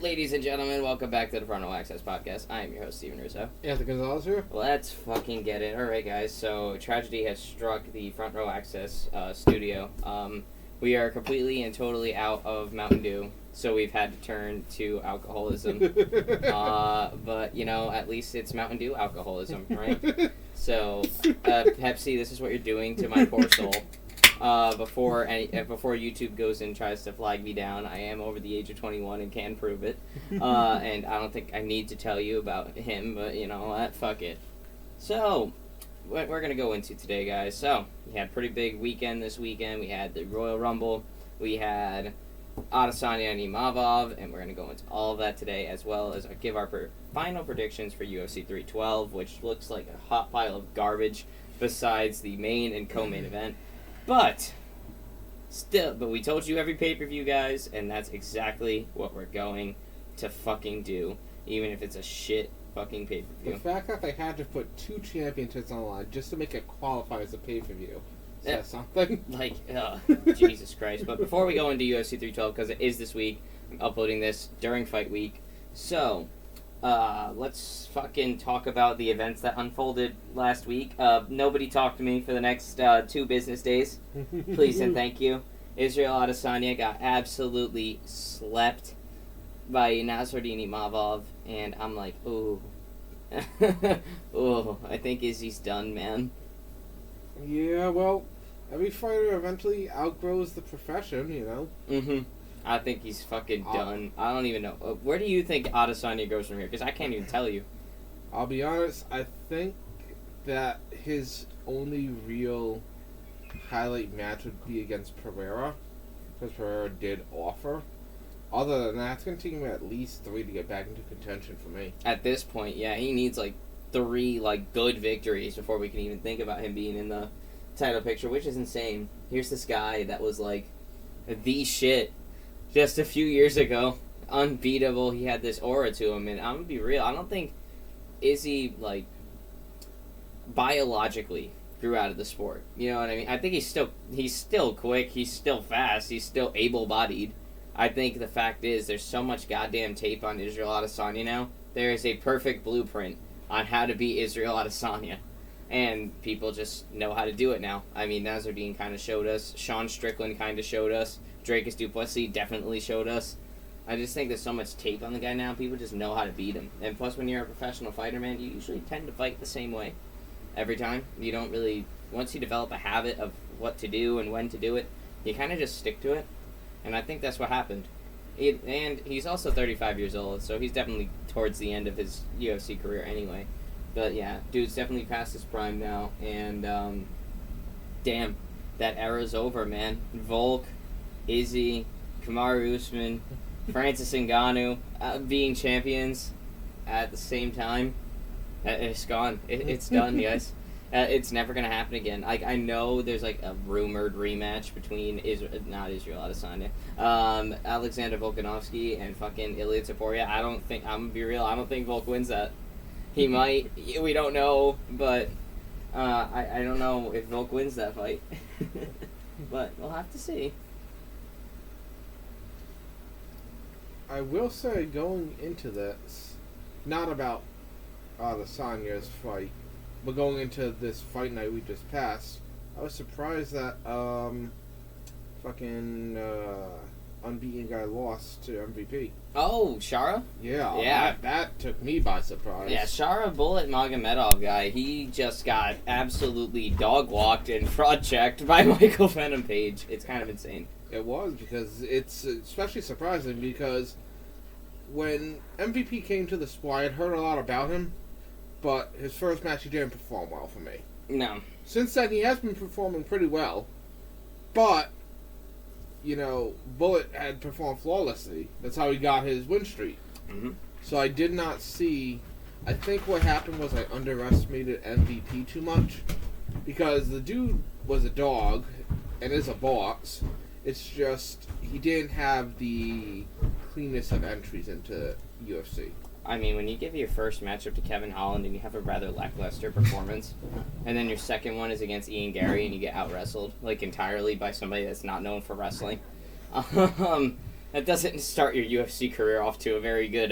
Ladies and gentlemen, welcome back to the Front Row Access Podcast. I am your host, Steven Russo. Anthony Gonzalez here. Let's fucking get it. Alright, guys, so tragedy has struck the Front Row Access studio. We are completely and totally out of Mountain Dew, so we've had to turn to alcoholism. But, you know, at least it's Mountain Dew alcoholism, right? So, Pepsi, this is what you're doing to my poor soul. Before YouTube goes and tries to flag me down, I am over the age of 21 and can prove it. And I don't think I need to tell you about him, but you know what? Fuck it. So, what we're going to go into today, guys. So, we had a pretty big weekend this weekend. We had the Royal Rumble. We had Adesanya and Imavov, and we're going to go into all of that today, as well as give our final predictions for UFC 312, which looks like a hot pile of garbage besides the main and co-main event. But we told you every pay-per-view, guys, and that's exactly what we're going to fucking do, even if it's a shit fucking pay-per-view. The fact that they had to put 2 championships on the line just to make it qualify as a pay-per-view says something. Like, Jesus Christ. But before we go into UFC 312, because it is this week, I'm uploading this during fight week, so let's fucking talk about the events that unfolded last week. Nobody talked to me for the next 2 business days. Please and thank you. Israel Adesanya got absolutely slept by Nasruddin Imavov, and I'm like, ooh. Ooh, I think Izzy's done, man. Yeah, well, every fighter eventually outgrows the profession, you know? Mm-hmm. I think he's fucking done. I don't even know. Where do you think Adesanya goes from here? Because I can't even tell you. I'll be honest, I think that his only real highlight match would be against Pereira, because Pereira did offer. Other than that, it's going to take him at least 3 to get back into contention for me. At this point, yeah, he needs like 3 like good victories before we can even think about him being in the title picture, which is insane. Here's this guy that was like the shit just a few years ago, unbeatable. He had this aura to him, and I'm gonna be real. I don't think Izzy like biologically grew out of the sport. You know what I mean? I think he's still quick. He's still fast. He's still able-bodied. I think the fact is there's so much goddamn tape on Israel Adesanya now. There is a perfect blueprint on how to beat Israel Adesanya, and people just know how to do it now. I mean, Nasruddin kind of showed us. Sean Strickland kind of showed us. Dracus Duplessis definitely showed us. I just think there's so much tape on the guy now, people just know how to beat him. And plus, when you're a professional fighter, man, you usually tend to fight the same way every time. You don't really, once you develop a habit of what to do and when to do it, you kind of just stick to it. And I think that's what happened. And he's also 35 years old, so he's definitely towards the end of his UFC career anyway. But yeah, dude's definitely past his prime now, and damn, that era's over, man. Volk, Izzy, Kamaru Usman, Francis Ngannou being champions at the same time. It's gone. It's done, guys. It's never going to happen again. Like, I know there's like a rumored rematch between not Israel Adesanya, Alexander Volkanovski and fucking Ilya Topuria. I'm gonna be real, I don't think Volk wins that. He might. We don't know, but I don't know if Volk wins that fight. But we'll have to see. I will say, going into this, not about Adesanya's fight, but going into this fight night we just passed, I was surprised that unbeaten guy lost to MVP. Oh, Shara? Yeah. That took me by surprise. Yeah, Shara Bullet Magomedov guy, he just got absolutely dog-walked and fraud-checked by Michael Venom Page. It's kind of insane. It was, because it's especially surprising because when MVP came to the sport, I had heard a lot about him, but his first match he didn't perform well for me. No. Since then, he has been performing pretty well, but, you know, Bullet had performed flawlessly. That's how he got his win streak. Mm-hmm. So I did not see... I think what happened was I underestimated MVP too much, because the dude was a dog and is a boss. It's just he didn't have the cleanest of entries into UFC. I mean, when you give your first matchup to Kevin Holland and you have a rather lackluster performance, and then your second one is against Ian Gary and you get out-wrestled, like, entirely by somebody that's not known for wrestling, that doesn't start your UFC career off to a very good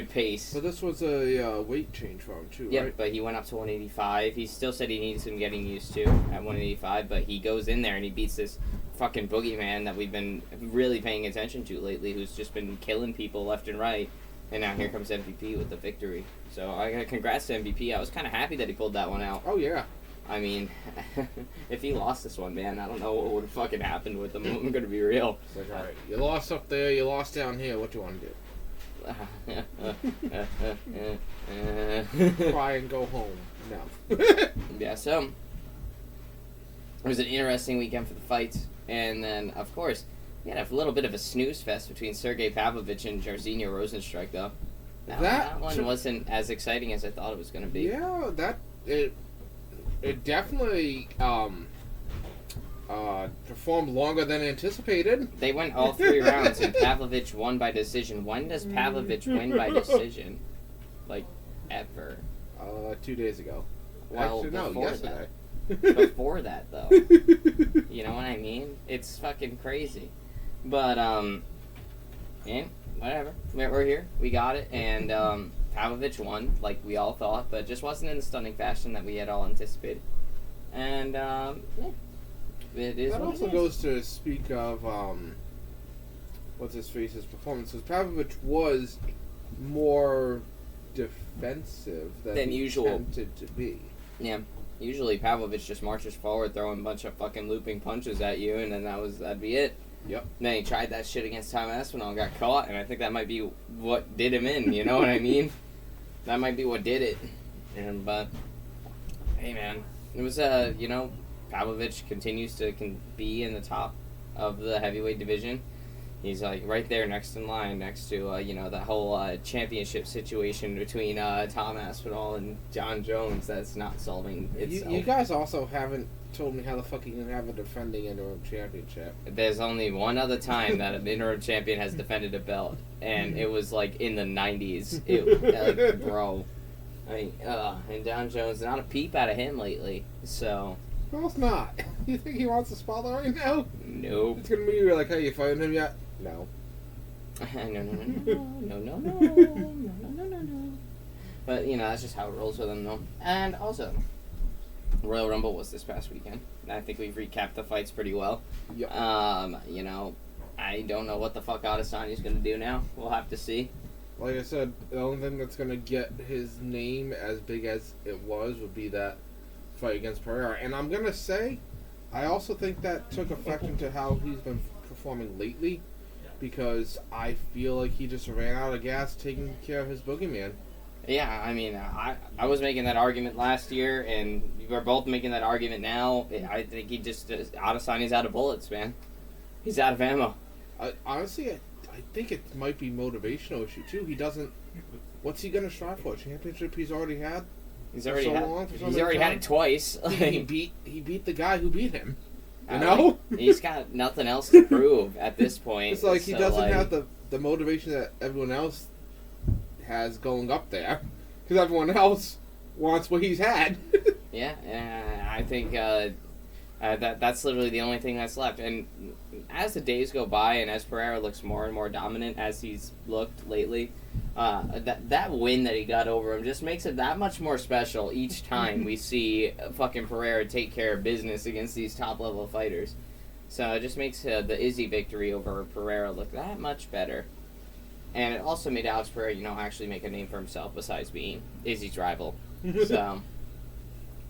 pace. But this was a weight change for him too, Yeah, right? but he went up to 185. He still said he needs some getting used to at 185, but he goes in there and he beats this fucking boogeyman that we've been really paying attention to lately, who's just been killing people left and right. And now here comes MVP with the victory. So congrats to MVP. I was kind of happy that he pulled that one out. Oh yeah. I mean, if he lost this one, man, I don't know what would have fucking happened with him. I'm gonna be real. It's like, all right, you lost up there, you lost down here. What do you want to do? Cry and go home. No. Yeah, so it was an interesting weekend for the fights, and then of course we had a little bit of a snooze fest between Sergey Pavlovich and Jairzinho Rozenstruik, though. That one wasn't as exciting as I thought it was going to be. Yeah, it definitely performed longer than anticipated. They went all 3 rounds, and Pavlovich won by decision. When does Pavlovich win by decision? Like, ever? 2 days ago. Well, actually, no, before yesterday. Before that, though. You know what I mean? It's fucking crazy. But, whatever. We're here. We got it. And, Pavlovich won, like we all thought, but just wasn't in the stunning fashion that we had all anticipated. And, it is that what also it is. goes to speak of, what's his face's performance. Because Pavlovich was more defensive than he usual. Tended to be. Yeah. Usually Pavlovich just marches forward, throwing a bunch of fucking looping punches at you, and then that'd be it. Yep. And then he tried that shit against Tom Aspinall and got caught, and I think that might be what did him in, you know what I mean? That might be what did it. But, hey man, it was, Pavlovich continues to be in the top of the heavyweight division. He's, like, right there next in line, next to, that whole championship situation between Tom Aspinall and John Jones that's not solving itself. You guys also haven't told me how the fuck you can have a defending interim championship. There's only one other time that an interim champion has defended a belt, and it was, like, in the 90s. Bro. I mean, and John Jones, not a peep out of him lately, so... Well, it's not. You think he wants to spotlight right now? Nope. It's gonna be like, hey, you fighting him yet? No. No. But, that's just how it rolls with him, though. And also, Royal Rumble was this past weekend. I think we've recapped the fights pretty well. Yep. I don't know what the fuck Adesanya's gonna do now. We'll have to see. Like I said, the only thing that's gonna get his name as big as it was would be that fight against Pereira. And I'm gonna say, I also think that took effect into how he's been performing lately, because I feel like he just ran out of gas taking care of his boogeyman. Yeah, I mean, I was making that argument last year, and we're both making that argument now. I think he just Adesanya's out of bullets, man. He's out of ammo. Honestly, I think it might be motivational issue too. He doesn't. What's he gonna strive for? Championship he's already had. He's already had it twice. He beat the guy who beat him. You know? He's got nothing else to prove at this point. It's like he doesn't have the motivation that everyone else has going up there, because everyone else wants what he's had. Yeah, I think that's literally the only thing that's left. And as the days go by, and as Pereira looks more and more dominant as he's looked lately, that win that he got over him just makes it that much more special each time we see fucking Pereira take care of business against these top level fighters. So it just makes the Izzy victory over Pereira look that much better. And it also made Alex Pereira, actually make a name for himself besides being Izzy's rival. So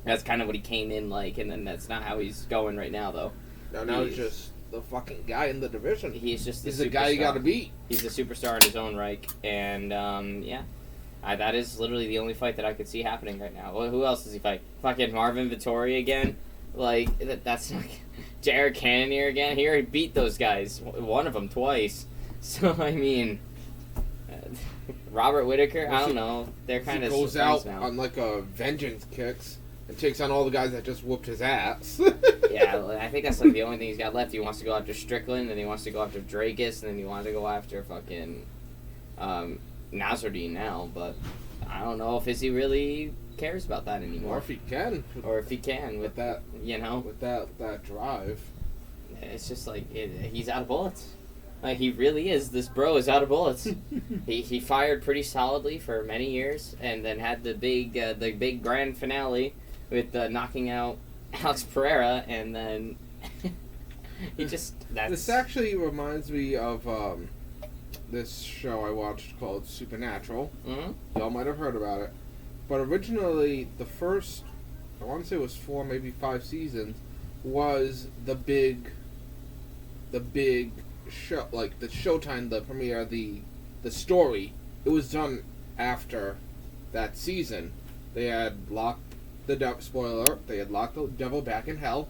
that's kind of what he came in like, and then that's not how he's going right now, though. Now he's just the fucking guy in the division. He's just the guy you got to beat. He's a superstar in his own right, and that is literally the only fight that I could see happening right now. Well, who else does he fight? Fucking Marvin Vettori again? Like, that's not... Jared Cannonier again? He already beat those guys. One of them twice. So, I mean... Robert Whittaker? I don't know. They're kind of... goes out now. on, like, a vengeance kicks and takes on all the guys that just whooped his ass. Yeah, I think that's like the only thing he's got left. He wants to go after Strickland, then he wants to go after Drakus, and then he wants to go after fucking Nasruddin now, but I don't know if Izzy really cares about that anymore. Or if he can. With that, With that drive. It's just like, he's out of bullets. He really is. This bro is out of bullets. he fired pretty solidly for many years, and then had the big grand finale with knocking out Alex Pereira, and then he just This actually reminds me of this show I watched called Supernatural. Mm-hmm. Y'all might have heard about it, but originally the first, I want to say it was 4, maybe 5 seasons, was the big show, like the Showtime, the premiere, the story. It was done after that season. They had locked the devil. Spoiler alert, they had locked the devil back in hell,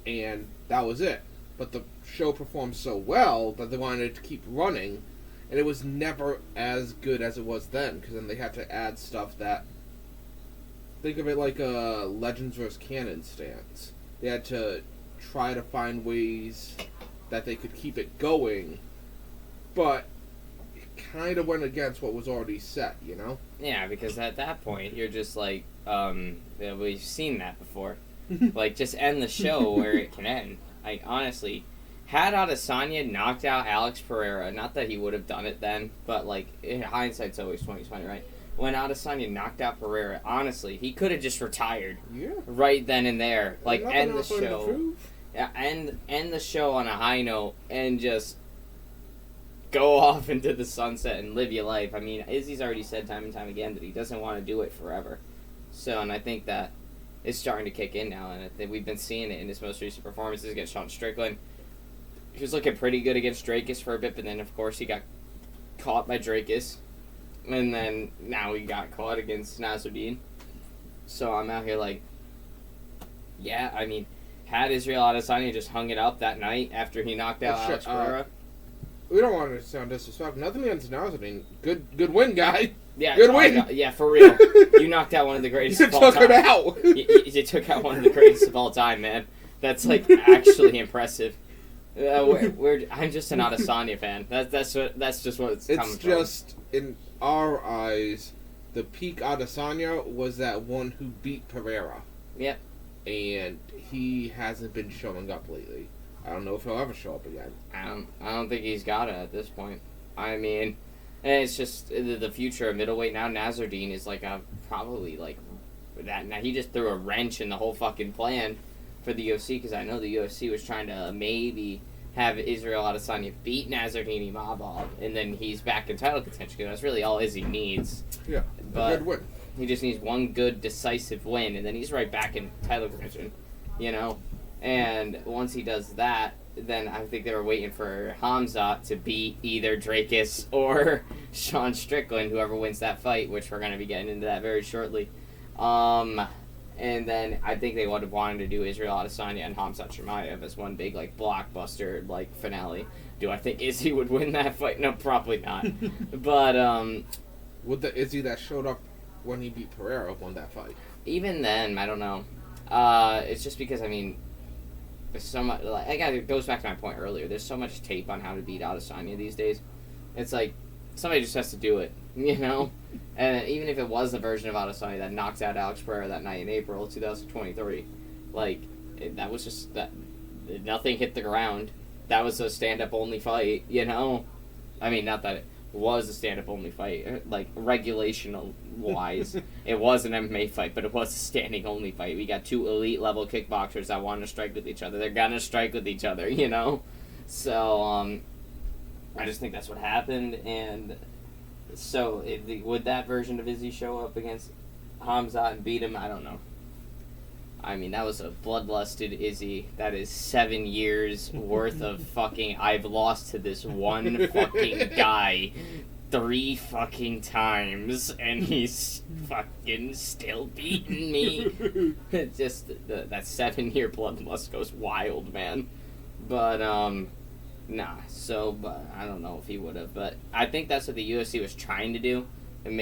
and that was it. But the show performed so well that they wanted it to keep running, and it was never as good as it was then, because then they had to add stuff that, think of it like a Legends vs. Canon stance. They had to try to find ways that they could keep it going, but it kind of went against what was already set, you know? Yeah, because at that point, you're just like, we've seen that before. Like, just end the show where it can end. Like, honestly, had Adesanya knocked out Alex Pereira, not that he would have done it then, but, like, in hindsight's always 20/20, right? When Adesanya knocked out Pereira, honestly, he could have just retired. Yeah. Right then and there. Like, Nothing end the else on show. proof. Yeah, end the show on a high note and just go off into the sunset and live your life. I mean, Izzy's already said time and time again that he doesn't want to do it forever. So, and I think that is starting to kick in now, and I think we've been seeing it in his most recent performances against Sean Strickland. He was looking pretty good against Drakus for a bit, but then, of course, he got caught by Drakus. And then now he got caught against Nasruddin. So I'm out here like, yeah, I mean, had Israel Adesanya just hung it up that night after he knocked out Alex Pereira. We don't want to sound disrespectful. Nothing against Nasruddin. Good win, guy. Yeah, good win. Yeah, for real. You knocked out one of the greatest of all time. You took him out. You took out one of the greatest of all time, man. That's, like, actually impressive. I'm just an Adesanya fan. That's just what it's coming from. It's just, in our eyes, the peak Adesanya was that one who beat Pereira. Yep. And he hasn't been showing up lately. I don't know if he'll ever show up again. I don't think he's got it at this point. I mean, and it's just the future of middleweight now. Nasruddin is like probably like that. Now he just threw a wrench in the whole fucking plan for the UFC, because I know the UFC was trying to maybe have Israel Adesanya beat Nasruddin Imavov, and then he's back in title contention, because that's really all Izzy needs. Yeah, but a good win. He just needs one good, decisive win, and then he's right back in title contention, you know? And once he does that, then I think they were waiting for Hamzat to beat either Drakus or Sean Strickland, whoever wins that fight, which we're going to be getting into that very shortly. And then I think they would have wanted to do Israel Adesanya and Hamzat Chimaev as one big, like, blockbuster, like, finale. Do I think Izzy would win that fight? No, probably not. But, would the Izzy that showed up when he beat Pereira won that fight? Even then, I don't know. It's just because, I mean, there's so much, like, it goes back to my point earlier. There's so much tape on how to beat Adesanya these days. It's like, somebody just has to do it, you know? And even if it was the version of Adesanya that knocked out Alex Pereira that night in April 2023, like, that was just, that nothing hit the ground. That was a stand-up only fight, you know? I mean, not that it was a stand-up only fight, like, regulation-wise. It was an MMA fight, but it was a standing only fight. We got two elite-level kickboxers that want to strike with each other. They're gonna strike with each other, you know? So, I just think that's what happened, and so would that version of Izzy show up against Hamzat and beat him? I don't know. I mean, that was a bloodlusted Izzy. That is 7 years worth of fucking, I've lost to this one fucking guy 3 fucking times, and he's fucking still beating me. Just, that 7-year bloodlust goes wild, man. But, nah, so, but I don't know if he would have, but I think that's what the UFC was trying to do, and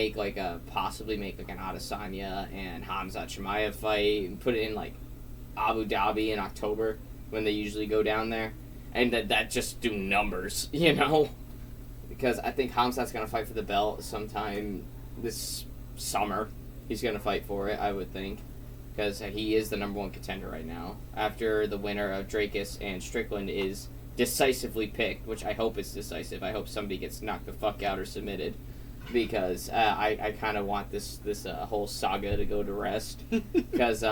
possibly make an Adesanya and Hamzat Chimaev fight, and put it in, like, Abu Dhabi in October, when they usually go down there, and that just do numbers, you know? Because I think Hamzat's gonna fight for the belt sometime this summer. He's gonna fight for it, I would think, because he is the #1 contender right now. After the winner of Drakus and Strickland is decisively picked, which I hope is decisive. I hope somebody gets knocked the fuck out or submitted, because I kind of want this whole saga to go to rest. Because it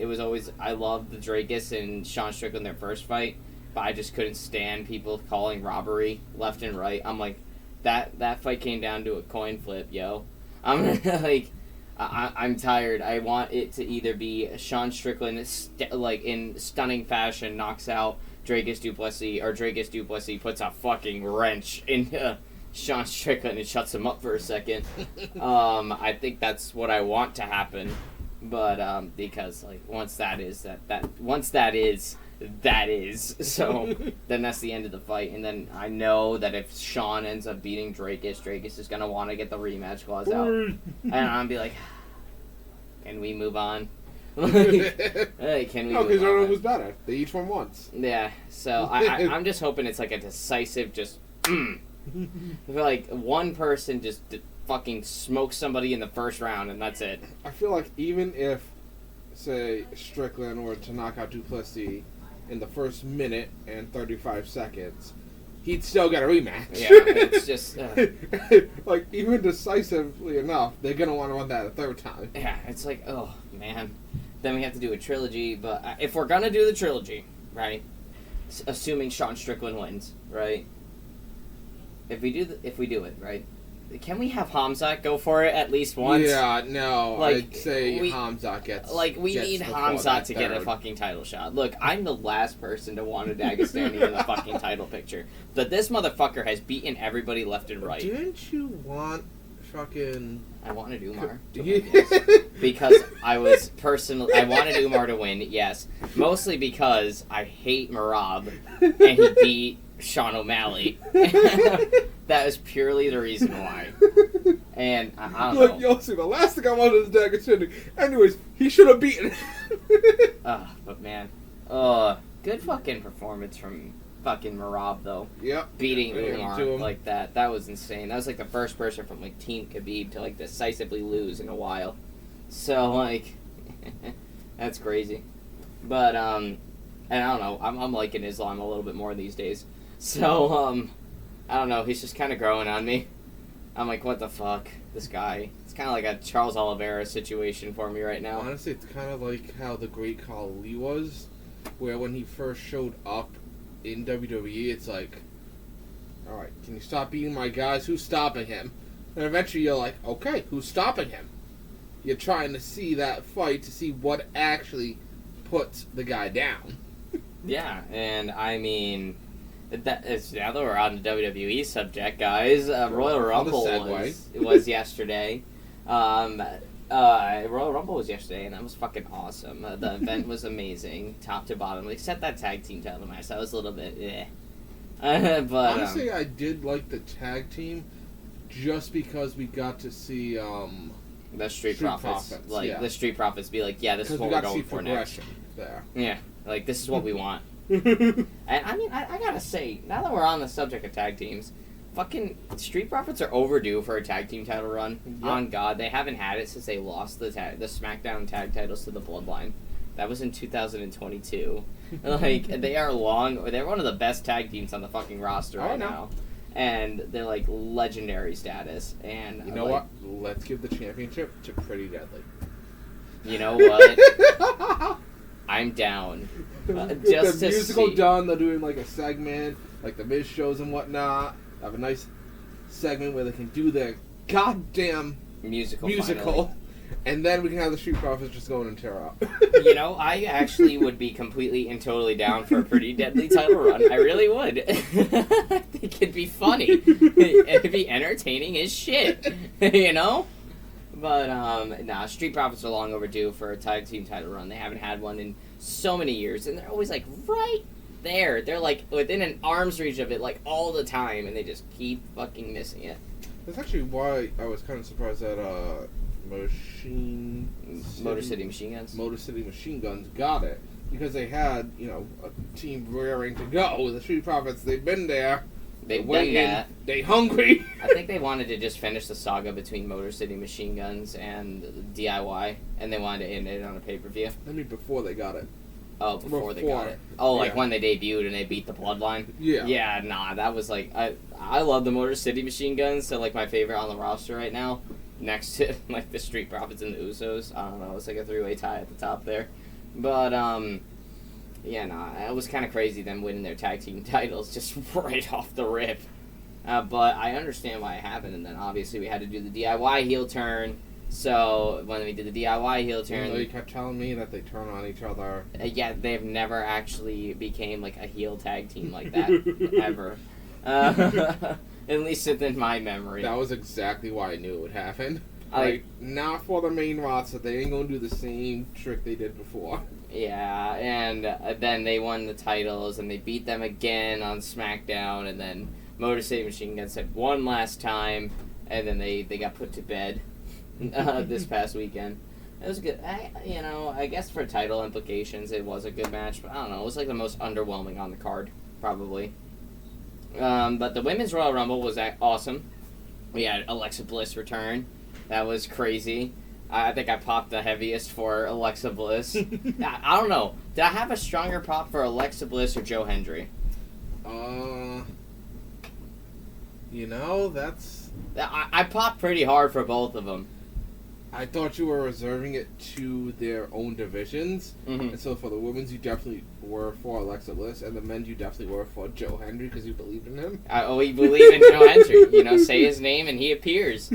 was always, I loved the Drakus and Sean Strickland their first fight, but I just couldn't stand people calling robbery left and right. I'm like, that fight came down to a coin flip, yo. I'm like, I'm tired. I want it to either be Sean Strickland, in stunning fashion, knocks out Drakus Duplessis, or Drakus Duplessis puts a fucking wrench in Sean Strickland and shuts him up for a second. I think that's what I want to happen, but because once that is that is. So then that's the end of the fight, and then I know that if Sean ends up beating Drakus is gonna want to get the rematch clause out, and I'll be like, can we move on? Hey, can we? No, because no one was better. They each won once. Yeah, so I'm just hoping it's like a decisive, just like one person just fucking smokes somebody in the first round, and that's it. I feel like even if, say, Strickland were to knock out Duplessis in the first minute and 35 seconds, he'd still get a rematch. Yeah, it's just... like, even decisively enough, they're going to want to run that a third time. Yeah, it's like, oh, man. Then we have to do a trilogy, but if we're going to do the trilogy, right, assuming Sean Strickland wins, right, if we do it, right, can we have Hamzat go for it at least once? Yeah, no, I'd say Hamzat gets... we need Hamzat to get a fucking title shot. Look, I'm the last person to want a Dagestani in the fucking title picture. But this motherfucker has beaten everybody left and right. Didn't you want fucking... I wanted Umar to win, yes. Because I wanted Umar to win, yes. Mostly because I hate Merab, and he beat Sean O'Malley. That is purely the reason why. And I don't know. Yo, see, the last thing I wanted is Dagestani. Anyways, he should have beaten him. But man, good fucking performance from fucking Merab, though. Yep. Beating Umar like that. That was insane. That was like the first person from like Team Khabib to like decisively lose in a while. So like, that's crazy. But and I don't know. I'm liking Islam a little bit more these days. So I don't know. He's just kind of growing on me. I'm like, what the fuck? This guy. It's kind of like a Charles Oliveira situation for me right now. Honestly, it's kind of like how the Great Khali was, where when he first showed up in WWE, it's like, all right, can you stop beating my guys? Who's stopping him? And eventually you're like, okay, who's stopping him? You're trying to see that fight to see what actually puts the guy down. Yeah, and I mean... now that we're on the WWE subject, guys, Royal Rumble was yesterday. Royal Rumble was yesterday, and that was fucking awesome. The event was amazing, top to bottom, except that tag team title match. That was a little bit, but honestly, I did like the tag team, just because we got to see the Street Profits. The Street Profits be like, yeah, this is what we're going for next. There. Yeah, like this is what we want. And I mean, I gotta say, now that we're on the subject of tag teams, fucking Street Profits are overdue for a tag team title run. Yep. On God, they haven't had it since they lost the SmackDown tag titles to the Bloodline. That was in 2022. Like, they're one of the best tag teams on the fucking roster right now. And they're like legendary status. And you know what? Let's give the championship to Pretty Deadly. You know what? I'm down. Just the to musical see. done. They're doing like a segment, like the Miz shows and whatnot. Have a nice segment where they can do their goddamn musical, and then we can have the Street Profits just going and tear up. You know, I actually would be completely and totally down for a Pretty Deadly title run. I really would. I think it'd be funny. It'd be entertaining as shit. You know? But, Street Profits are long overdue for a tag team title run. They haven't had one in so many years, and they're always, like, right there. They're, like, within an arm's reach of it, like, all the time, and they just keep fucking missing it. That's actually why I was kind of surprised that, Motor City Machine Guns got it. Because they had, a team raring to go. The Street Profits, they've been there. They've done that. They hungry. I think they wanted to just finish the saga between Motor City Machine Guns and DIY, and they wanted to end it on a pay-per-view. I mean, before they got it. Oh, before they got it. Oh, like when they debuted and they beat the Bloodline? Yeah. Yeah, nah, that was like... I love the Motor City Machine Guns, so like my favorite on the roster right now, next to like the Street Profits and the Usos. I don't know, it's like a three-way tie at the top there. But, yeah, nah, it was kind of crazy them winning their tag team titles just right off the rip. But I understand why it happened, and then obviously we had to do the DIY heel turn. So when we did the DIY heel turn, you kept telling me that they turn on each other. Yeah, they've never actually became like a heel tag team like that ever. At least within my memory. That was exactly why I knew it would happen. Like, not for the main roster. They ain't gonna do the same trick they did before. Yeah, and then they won the titles, and they beat them again on SmackDown, and then Motor City Machine Guns said one last time, and then they got put to bed this past weekend. It was good. I guess for title implications, it was a good match, but I don't know. It was like the most underwhelming on the card, probably. But the Women's Royal Rumble was awesome. We had Alexa Bliss return. That was crazy. I think I popped the heaviest for Alexa Bliss. I don't know. Did I have a stronger pop for Alexa Bliss or Joe Hendry? That's... I popped pretty hard for both of them. I thought you were reserving it to their own divisions. Mm-hmm. And so for the women's, you definitely were for Alexa Bliss, and the men, you definitely were for Joe Hendry because you believed in him. We believe in Joe Hendry. Say his name and he appears,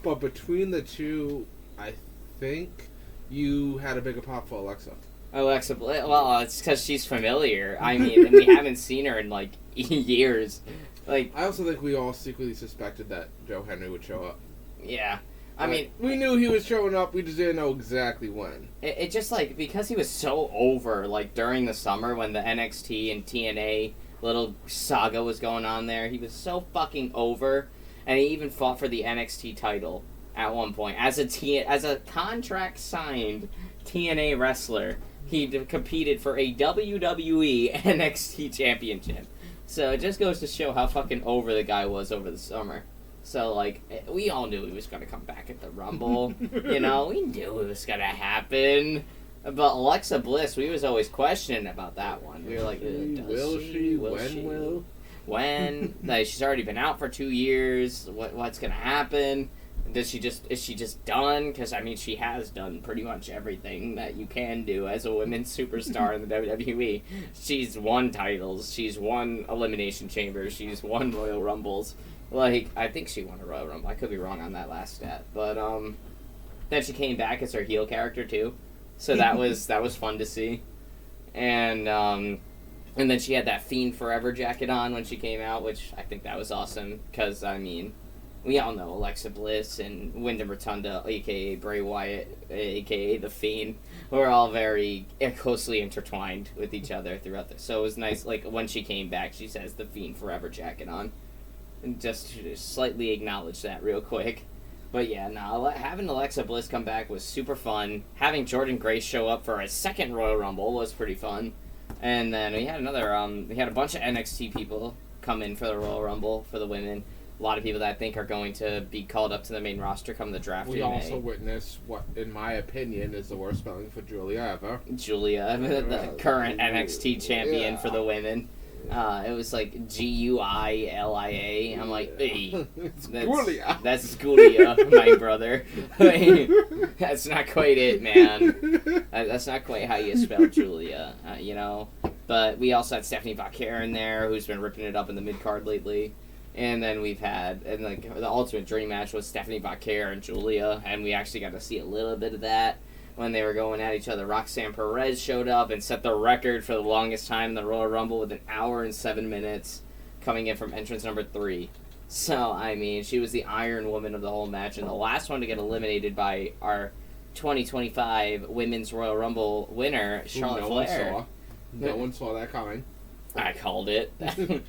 But between the two, I think you had a bigger pop for Alexa. Alexa Bliss, well, it's because she's familiar. I mean, and we haven't seen her in, like, years. Like, I also think we all secretly suspected that Joe Hendry would show up. Yeah. I mean... We knew he was showing up, we just didn't know exactly when. It just, like, because he was so over, like, during the summer when the NXT and TNA little saga was going on there, he was so fucking over, and he even fought for the NXT title at one point. As a contract-signed TNA wrestler, he competed for a WWE NXT championship. So it just goes to show how fucking over the guy was over the summer. So, like, we all knew he was going to come back at the Rumble. We knew it was going to happen. But Alexa Bliss, we was always questioning about that one. We were like, will she? When? Like, she's already been out for 2 years. What's going to happen? Is she just done? Because, I mean, she has done pretty much everything that you can do as a women's superstar in the WWE. She's won titles. She's won Elimination Chambers. She's won Royal Rumbles. Like, I think she won a Royal Rumble. I could be wrong on that last stat. But, then she came back as her heel character, too. So that was fun to see. And then she had that Fiend Forever jacket on when she came out, which I think that was awesome. Because, I mean, we all know Alexa Bliss and Wyndham Rotunda, a.k.a. Bray Wyatt, a.k.a. The Fiend. We're all very closely intertwined with each other throughout this. So it was nice, like, when she came back, she says the Fiend Forever jacket on. And just to slightly acknowledge that real quick. But yeah, having Alexa Bliss come back was super fun. Having Jordan Grace show up for a second Royal Rumble was pretty fun. And then we had we had a bunch of NXT people come in for the Royal Rumble for the women. A lot of people that I think are going to be called up to the main roster come the draft in May. We also witnessed what, in my opinion, is the worst spelling for Julia ever. Julia, the current NXT champion for the women. It was like Guilia. I'm like, hey, that's Gulia, my brother. That's not quite it, man. That's not quite how you spell Julia, But we also had Stephanie Vaquer in there, who's been ripping it up in the mid-card lately. And then we've had, the Ultimate Dream match was Stephanie Vaquer and Julia, and we actually got to see a little bit of that when they were going at each other. Roxanne Perez showed up and set the record for the longest time in the Royal Rumble with 1 hour and 7 minutes, coming in from entrance number 3. So, I mean, she was the Iron Woman of the whole match, and the last one to get eliminated by our 2025 Women's Royal Rumble winner, Charlotte Flair. No one saw that coming. I called it.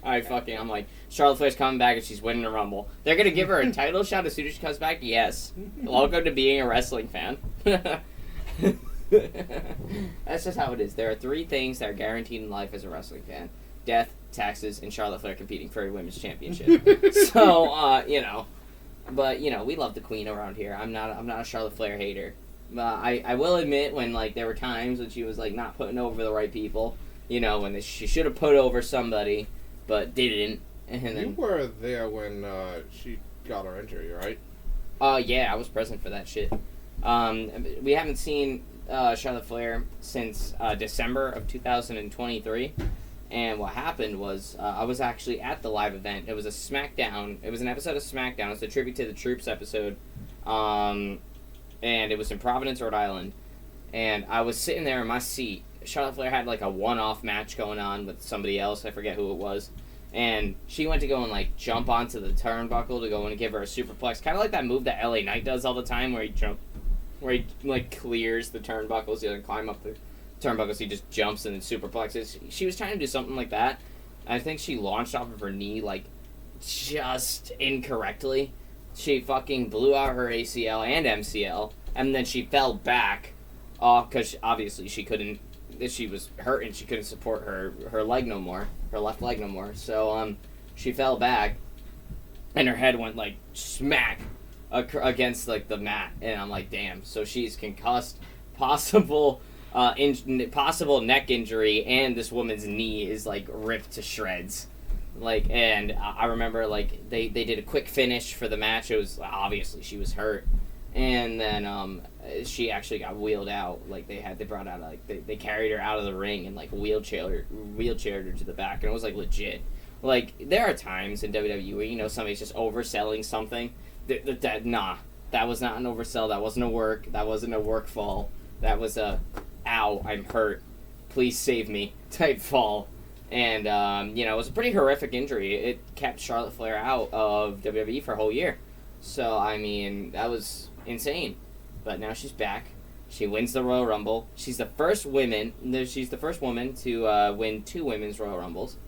I'm like, Charlotte Flair's coming back and she's winning the Rumble. They're going to give her a title shot as soon as she comes back? Yes. Welcome to being a wrestling fan. That's just how it is. There are 3 things that are guaranteed in life as a wrestling fan: death, taxes, and Charlotte Flair competing for a women's championship. So, But, we love the queen around here. I'm not a Charlotte Flair hater. I will admit when like there were times when she was like not putting over the right people. You know, when she should have put over somebody, but didn't. And then, you were there when she got her injury, right? Yeah, I was present for that shit. We haven't seen Charlotte Flair since December of 2023. And what happened was I was actually at the live event. It was a SmackDown. It was an episode of SmackDown. It was a Tribute to the Troops episode. And it was in Providence, Rhode Island. And I was sitting there in my seat. Charlotte Flair had like a one-off match going on with somebody else. I forget who it was. And she went to go and like jump onto the turnbuckle to go and give her a superplex. Kind of like that move that LA Knight does all the time where he like clears the turnbuckles. He doesn't climb up the turnbuckles. He just jumps and then superplexes. She was trying to do something like that. I think she launched off of her knee like just incorrectly. She fucking blew out her ACL and MCL. And then she fell back. Because obviously she couldn't. She was hurt and she couldn't support her leg no more, her left leg no more. So she fell back, and her head went like smack against like the mat, and I'm like, damn. So she's concussed, possible neck injury, and this woman's knee is like ripped to shreds. Like, and I remember like they did a quick finish for the match. It was obviously she was hurt. And then she actually got wheeled out. Like they brought out like they carried her out of the ring and like wheelchaired her to the back, and it was like legit. Like there are times in WWE where you know somebody's just overselling something. That was not an oversell. That wasn't a work. That wasn't a work fall. That was a ow, I'm hurt. Please save me type fall. And it was a pretty horrific injury. It kept Charlotte Flair out of WWE for a whole year. So I mean that was insane, but now she's back. She wins the Royal Rumble. She's the first woman to win 2 women's Royal Rumbles.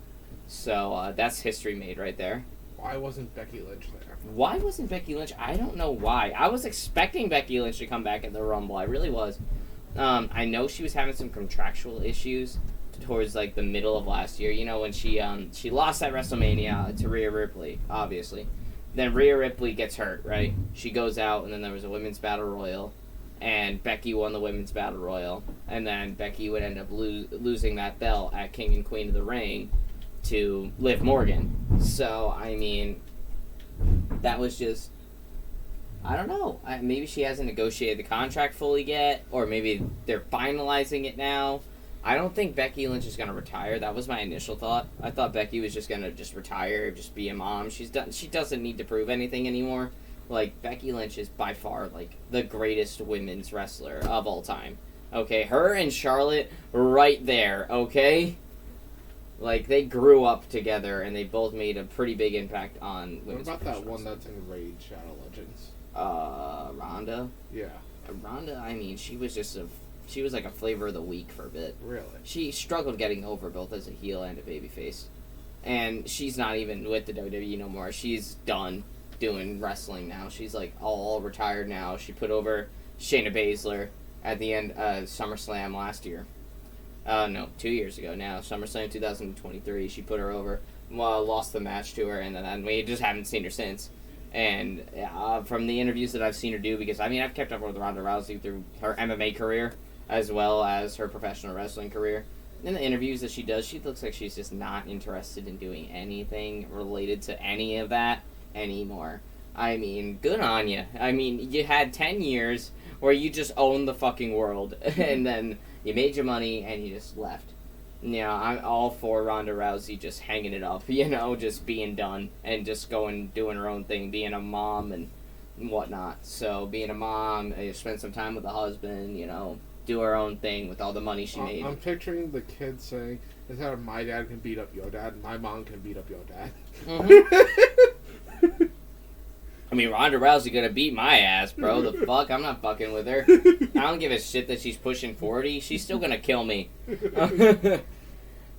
So that's history made right there. Why wasn't Becky Lynch there? Why wasn't Becky Lynch? I don't know why. I was expecting Becky Lynch to come back at the Rumble. I really was. I know she was having some contractual issues towards like the middle of last year. You know when she lost at WrestleMania to Rhea Ripley, obviously. Then Rhea Ripley gets hurt, right? She goes out, and then there was a women's battle royal, and Becky won the women's battle royal, and then Becky would end up losing that belt at King and Queen of the Ring to Liv Morgan. So, I mean, that was just, I don't know. Maybe she hasn't negotiated the contract fully yet, or maybe they're finalizing it now. I don't think Becky Lynch is going to retire. That was my initial thought. I thought Becky was just going to just retire, just be a mom. She doesn't need to prove anything anymore. Like, Becky Lynch is by far, like, the greatest women's wrestler of all time. Okay, her and Charlotte right there, okay? Like, they grew up together, and they both made a pretty big impact on women's What about that one that's in Raid Shadow Legends? Ronda? Yeah. Ronda, I mean, she was like a flavor of the week for a bit. Really? She struggled getting over both as a heel and a babyface. And she's not even with the WWE no more. She's done doing wrestling now. She's like all retired now. She put over Shayna Baszler at the end of SummerSlam last year. No, 2 years ago now. SummerSlam 2023. She put her over. Lost the match to her, and then we just haven't seen her since. And from the interviews that I've seen her do, because I mean I've kept up with Ronda Rousey through her MMA career as well as her professional wrestling career. In the interviews that she does, she looks like she's just not interested in doing anything related to any of that anymore. I mean, good on you. I mean, you had 10 years where you just owned the fucking world, and then you made your money and you just left. You know, I'm all for Ronda Rousey just hanging it up, you know, just being done and just doing her own thing, being a mom and whatnot. So, being a mom, spend some time with the husband, you know, do her own thing with all the money she made. I'm picturing the kid saying, "Is that my dad can beat up your dad, my mom can beat up your dad." Mm-hmm. I mean, Ronda Rousey gonna beat my ass, bro. The fuck? I'm not fucking with her. I don't give a shit that she's pushing 40. She's still gonna kill me.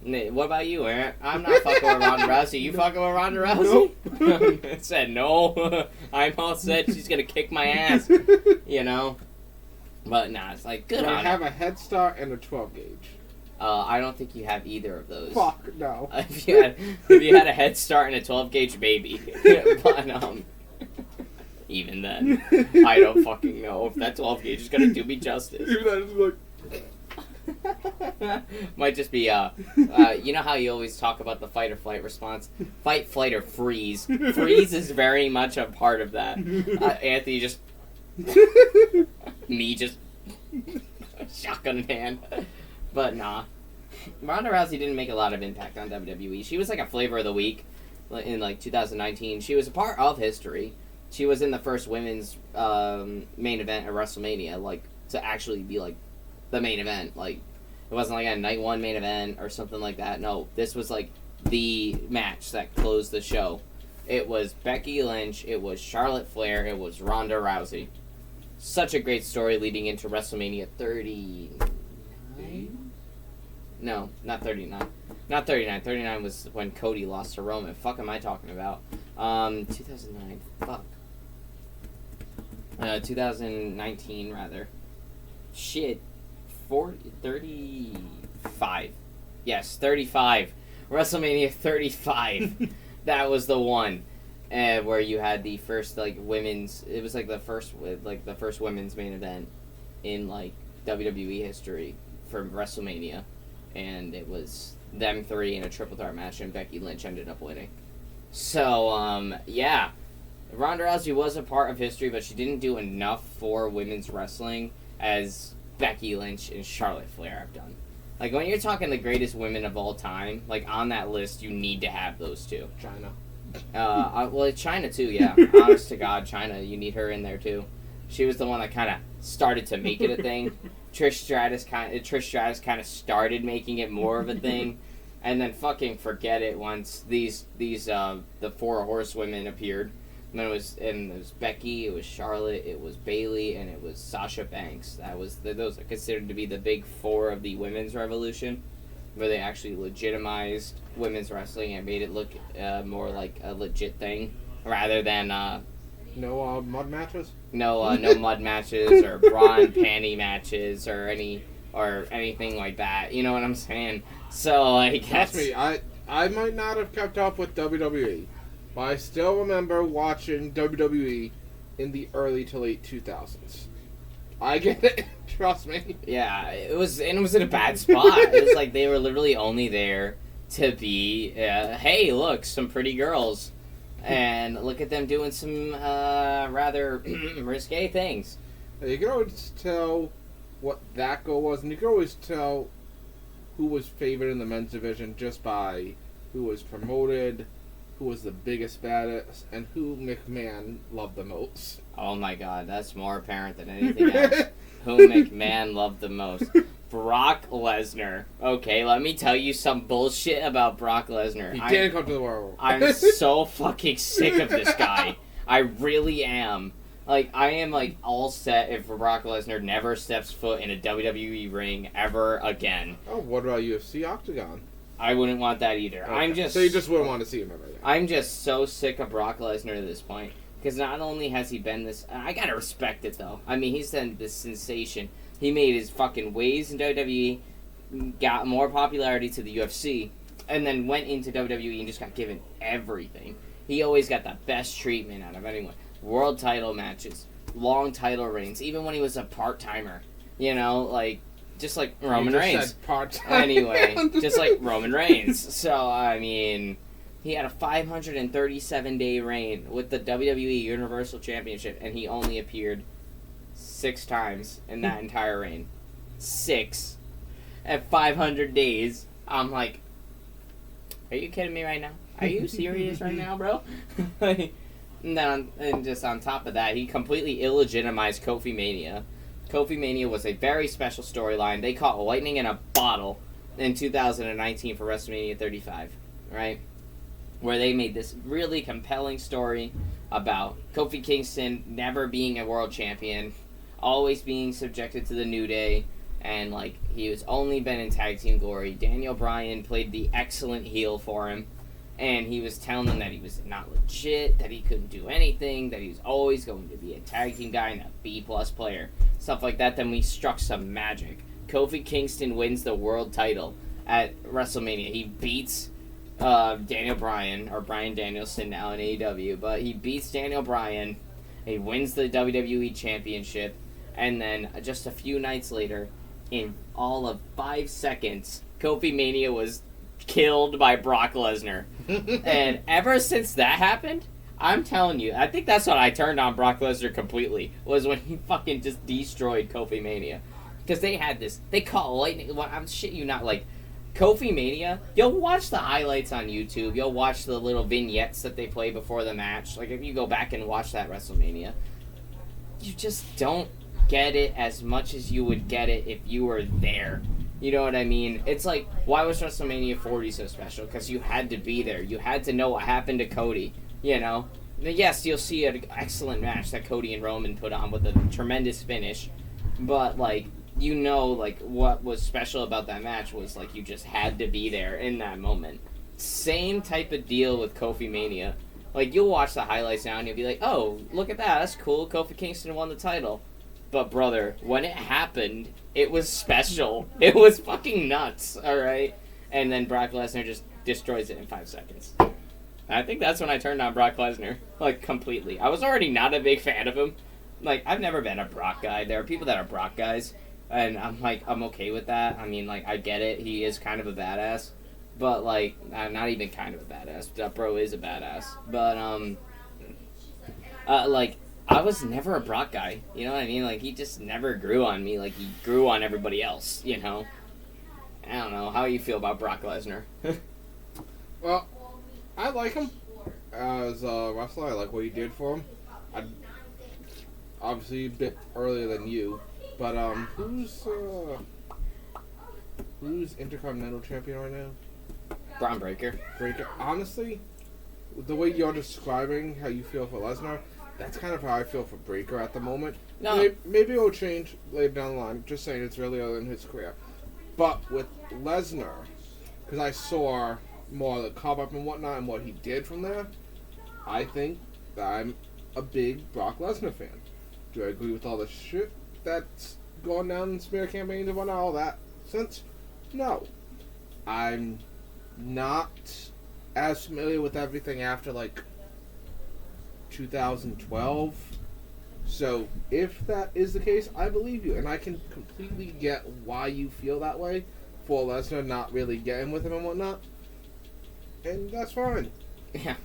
What about you, Aaron? I'm not fucking with Ronda Rousey. You fucking with Ronda Rousey? Nope. I said no. I'm all set. She's gonna kick my ass. You know? But nah, it's like, good on her. I have a head start and a 12 gauge. I don't think you have either of those. Fuck, no. If you had a head start and a 12 gauge baby. But, Even then, I don't fucking know if that 12 gauge is gonna do me justice. Even then, it's like. Might just be you know how you always talk about the fight or flight response? Fight, flight, or freeze. Freeze is very much a part of that. Anthony just me just shotgun in hand. But nah, Ronda Rousey didn't make a lot of impact on WWE. She was like a flavor of the week in like 2019. She was a part of history. She was in the first women's main event at WrestleMania, like to actually be like the main event. Like it wasn't like a night one main event or something like that. No, this was like the match that closed the show. It was Becky Lynch, it was Charlotte Flair, it was Ronda Rousey. Such a great story leading into WrestleMania 39. No, not 39. Not 39. 39 was when Cody lost to Roman. Fuck am I talking about? 2009. Fuck. 2019 rather. Shit. 35. Yes, 35. WrestleMania 35. That was the one. Where you had the first like women's. It was like the first women's main event in like WWE history for WrestleMania, and it was them three in a triple threat match, and Becky Lynch ended up winning. So yeah, Ronda Rousey was a part of history, but she didn't do enough for women's wrestling as Becky Lynch and Charlotte Flair have done. Like when you're talking the greatest women of all time, like on that list, you need to have those two. China. Well, China too, yeah. Honest to God, China, you need her in there too. She was the one that kind of started to make it a thing. Trish Stratus kind of started making it more of a thing, and then fucking forget it once the four horsewomen appeared. And it was Becky, it was Charlotte, it was Bayley, and it was Sasha Banks. Those are considered to be the big four of the women's revolution, where they actually legitimized women's wrestling and made it look more like a legit thing, rather than no mud matches. No mud matches or bra and panty matches or anything like that. You know what I'm saying? So like, trust me, I might not have kept up with WWE, but I still remember watching WWE in the early to late 2000s. I get it. Trust me. Yeah, it was in a bad spot. It was like they were literally only there to be, hey, look, some pretty girls, and look at them doing some rather risque things. You can always tell what that goal was, and you can always tell who was favored in the men's division just by who was promoted, who was the biggest, baddest, and who McMahon loved the most. Oh my God, that's more apparent than anything else. Who McMahon loved the most. Brock Lesnar. Okay, let me tell you some bullshit about Brock Lesnar. He didn't come to the world. I'm so fucking sick of this guy. I really am. Like, I am, like, all set if Brock Lesnar never steps foot in a WWE ring ever again. Oh, what about UFC Octagon? I wouldn't want that either. Okay. So you just wouldn't want to see him ever again. I'm just so sick of Brock Lesnar at this point. Because not only has he been this... I gotta respect it, though. I mean, he's done this sensation. He made his fucking ways in WWE, got more popularity to the UFC, and then went into WWE and just got given everything. He always got the best treatment out of anyone. World title matches, long title reigns, even when he was a part-timer. You know, like... Just like Roman Reigns. Anyway, just like Roman Reigns. So, I mean... He had a 537-day reign with the WWE Universal Championship, and he only appeared 6 times in that entire reign. 6. At 500 days. I'm like, are you kidding me right now? Are you serious right now, bro? And just on top of that, he completely illegitimized Kofi Mania. Kofi Mania was a very special storyline. They caught lightning in a bottle in 2019 for WrestleMania 35, right? Where they made this really compelling story about Kofi Kingston never being a world champion, always being subjected to the New Day, and like he was only been in tag team glory. Daniel Bryan played the excellent heel for him, and he was telling them that he was not legit, that he couldn't do anything, that he was always going to be a tag team guy and a B-plus player, stuff like that. Then we struck some magic. Kofi Kingston wins the world title at WrestleMania. He beats Daniel Bryan, or Bryan Danielson now in AEW, but he beats Daniel Bryan, He wins the WWE Championship, and then just a few nights later, in all of 5 seconds, Kofi Mania was killed by Brock Lesnar. And ever since that happened, I'm telling you, I think that's when I turned on Brock Lesnar completely, was when he fucking just destroyed Kofi Mania. Because they had this, they call lightning, well, I'm shit you not, like, Kofi Mania, you'll watch the highlights on YouTube, you'll watch the little vignettes that they play before the match, like if you go back and watch that WrestleMania, you just don't get it as much as you would get it if you were there. You know what I mean? It's like, why was WrestleMania 40 so special? Because you had to be there. You had to know what happened to Cody, you know? Yes, you'll see an excellent match that Cody and Roman put on with a tremendous finish, but, like, you know, like, what was special about that match was, like, you just had to be there in that moment. Same type of deal with Kofi Mania. Like, you'll watch the highlights now and you'll be like, oh, look at that, that's cool, Kofi Kingston won the title. But, brother, when it happened, it was special. It was fucking nuts, alright? And then Brock Lesnar just destroys it in 5 seconds. I think that's when I turned on Brock Lesnar, like, completely. I was already not a big fan of him. Like, I've never been a Brock guy. There are people that are Brock guys. And I'm okay with that. I mean, like, I get it. He is kind of a badass. But, like, I'm not even kind of a badass. That bro is a badass. But, like, I was never a Brock guy. You know what I mean? Like, he just never grew on me like he grew on everybody else, you know? I don't know. How you feel about Brock Lesnar? Well, I like him as a wrestler. I like what he did for him. Obviously a bit earlier than you. But, who's Intercontinental Champion right now? Braun Breaker. Honestly, the way you're describing how you feel for Lesnar, that's kind of how I feel for Breaker at the moment. No. Maybe it'll change later down the line. Just saying it's really early in his career. But with Lesnar, because I saw more of the cover-up and whatnot and what he did from there, I think that I'm a big Brock Lesnar fan. Do I agree with all the shit that's gone down in smear campaigns and whatnot, all that since? No. I'm not as familiar with everything after, like, 2012. So, if that is the case, I believe you. And I can completely get why you feel that way for Lesnar not really getting with him and whatnot. And that's fine. Yeah.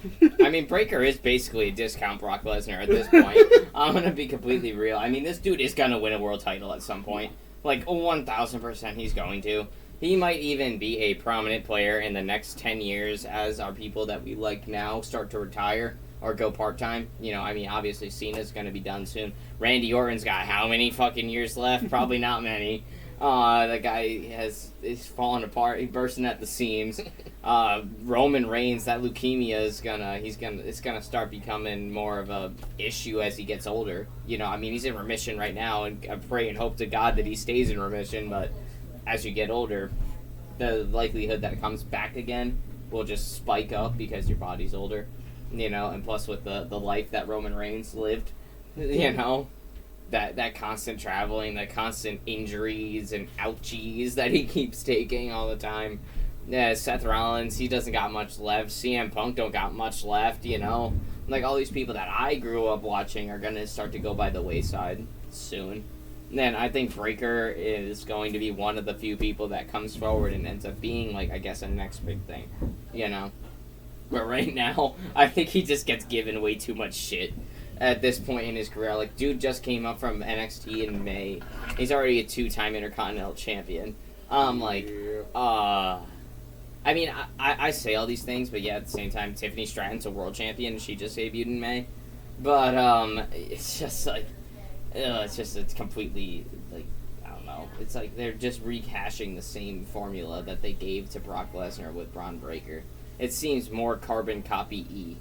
I mean, Breaker is basically a discount Brock Lesnar at this point. I'm going to be completely real. I mean, this dude is going to win a world title at some point. Like, 1,000% he's going to. He might even be a prominent player in the next 10 years as our people that we like now start to retire or go part-time. You know, I mean, obviously Cena's going to be done soon. Randy Orton's got how many fucking years left? Probably not many. The guy is falling apart. He's bursting at the seams. Roman Reigns, that leukemia it's gonna start becoming more of a issue as he gets older. You know, I mean, he's in remission right now, and I pray and hope to God that he stays in remission. But as you get older, the likelihood that it comes back again will just spike up because your body's older. You know, and plus with the life that Roman Reigns lived, you know. That constant traveling, that constant injuries and ouchies that he keeps taking all the time. Yeah, Seth Rollins, he doesn't got much left. CM Punk don't got much left, you know. Like, all these people that I grew up watching are going to start to go by the wayside soon. And then I think Breaker is going to be one of the few people that comes forward and ends up being, like, I guess, a next big thing, you know. But right now, I think he just gets given way too much shit at this point in his career. Like, dude just came up from NXT in May. He's already a 2-time Intercontinental Champion. I mean, I say all these things, but yeah, at the same time, Tiffany Stratton's a world champion, and she just debuted in May. But, it's just, like, it's completely, like, I don't know. It's like they're just rehashing the same formula that they gave to Brock Lesnar with Braun Breaker. It seems more carbon copy-y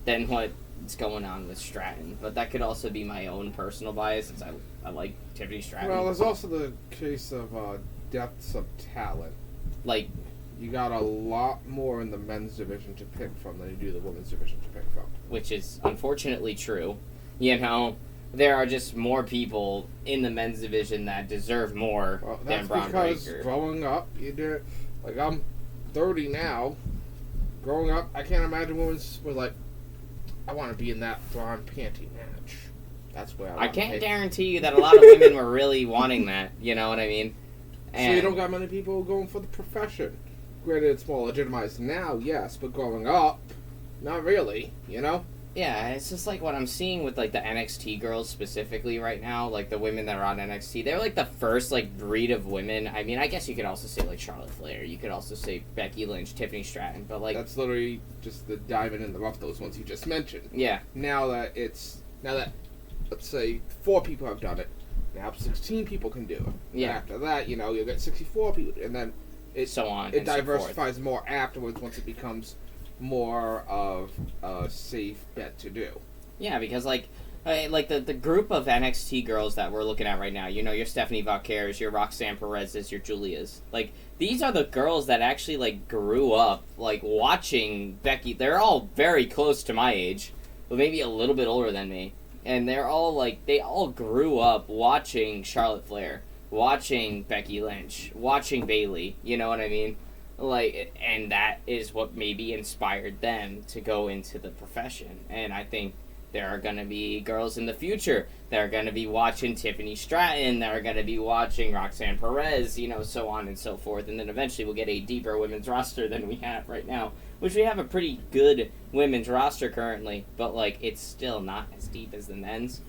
than what's going on with Stratton. But that could also be my own personal bias, since I like Tiffany Stratton. Well, there's also the case of depths of talent. Like, you got a lot more in the men's division to pick from than you do the women's division to pick from. Which is unfortunately true. You know, there are just more people in the men's division that deserve more than Braun Breaker. That's because growing up, you did, like, I'm 30 now. Growing up, I can't imagine women were like, I want to be in that Braun panty match. That's where I can't guarantee you that a lot of women were really wanting that. You know what I mean? So you don't got many people going for the profession. Granted, it's more legitimized now, yes, but growing up, not really, you know? Yeah, it's just like what I'm seeing with like the NXT girls specifically right now, like the women that are on NXT. They're like the first like breed of women. I mean, I guess you could also say like Charlotte Flair. You could also say Becky Lynch, Tiffany Stratton, but like that's literally just the diamond in the rough. Those ones you just mentioned. Yeah. Now that let's say 4 people have done it, now 16 people can do it. Yeah. And after that, you know, you'll get 64 people, and then so on. It diversifies more afterwards once it becomes more of a safe bet to do. Yeah, because like the group of NXT girls that we're looking at right now, you know, your Stephanie Valkyries, your Roxanne Perez's, your Julia's. Like, these are the girls that actually, like, grew up, like, watching Becky. They're all very close to my age, but maybe a little bit older than me. And they're all, like, they all grew up watching Charlotte Flair, watching Becky Lynch, watching Bayley, you know what I mean? Like, and that is what maybe inspired them to go into the profession. And I think there are going to be girls in the future that are going to be watching Tiffany Stratton, that are going to be watching Roxanne Perez, you know, so on and so forth. And then eventually we'll get a deeper women's roster than we have right now, which we have a pretty good women's roster currently, but, like, it's still not as deep as the men's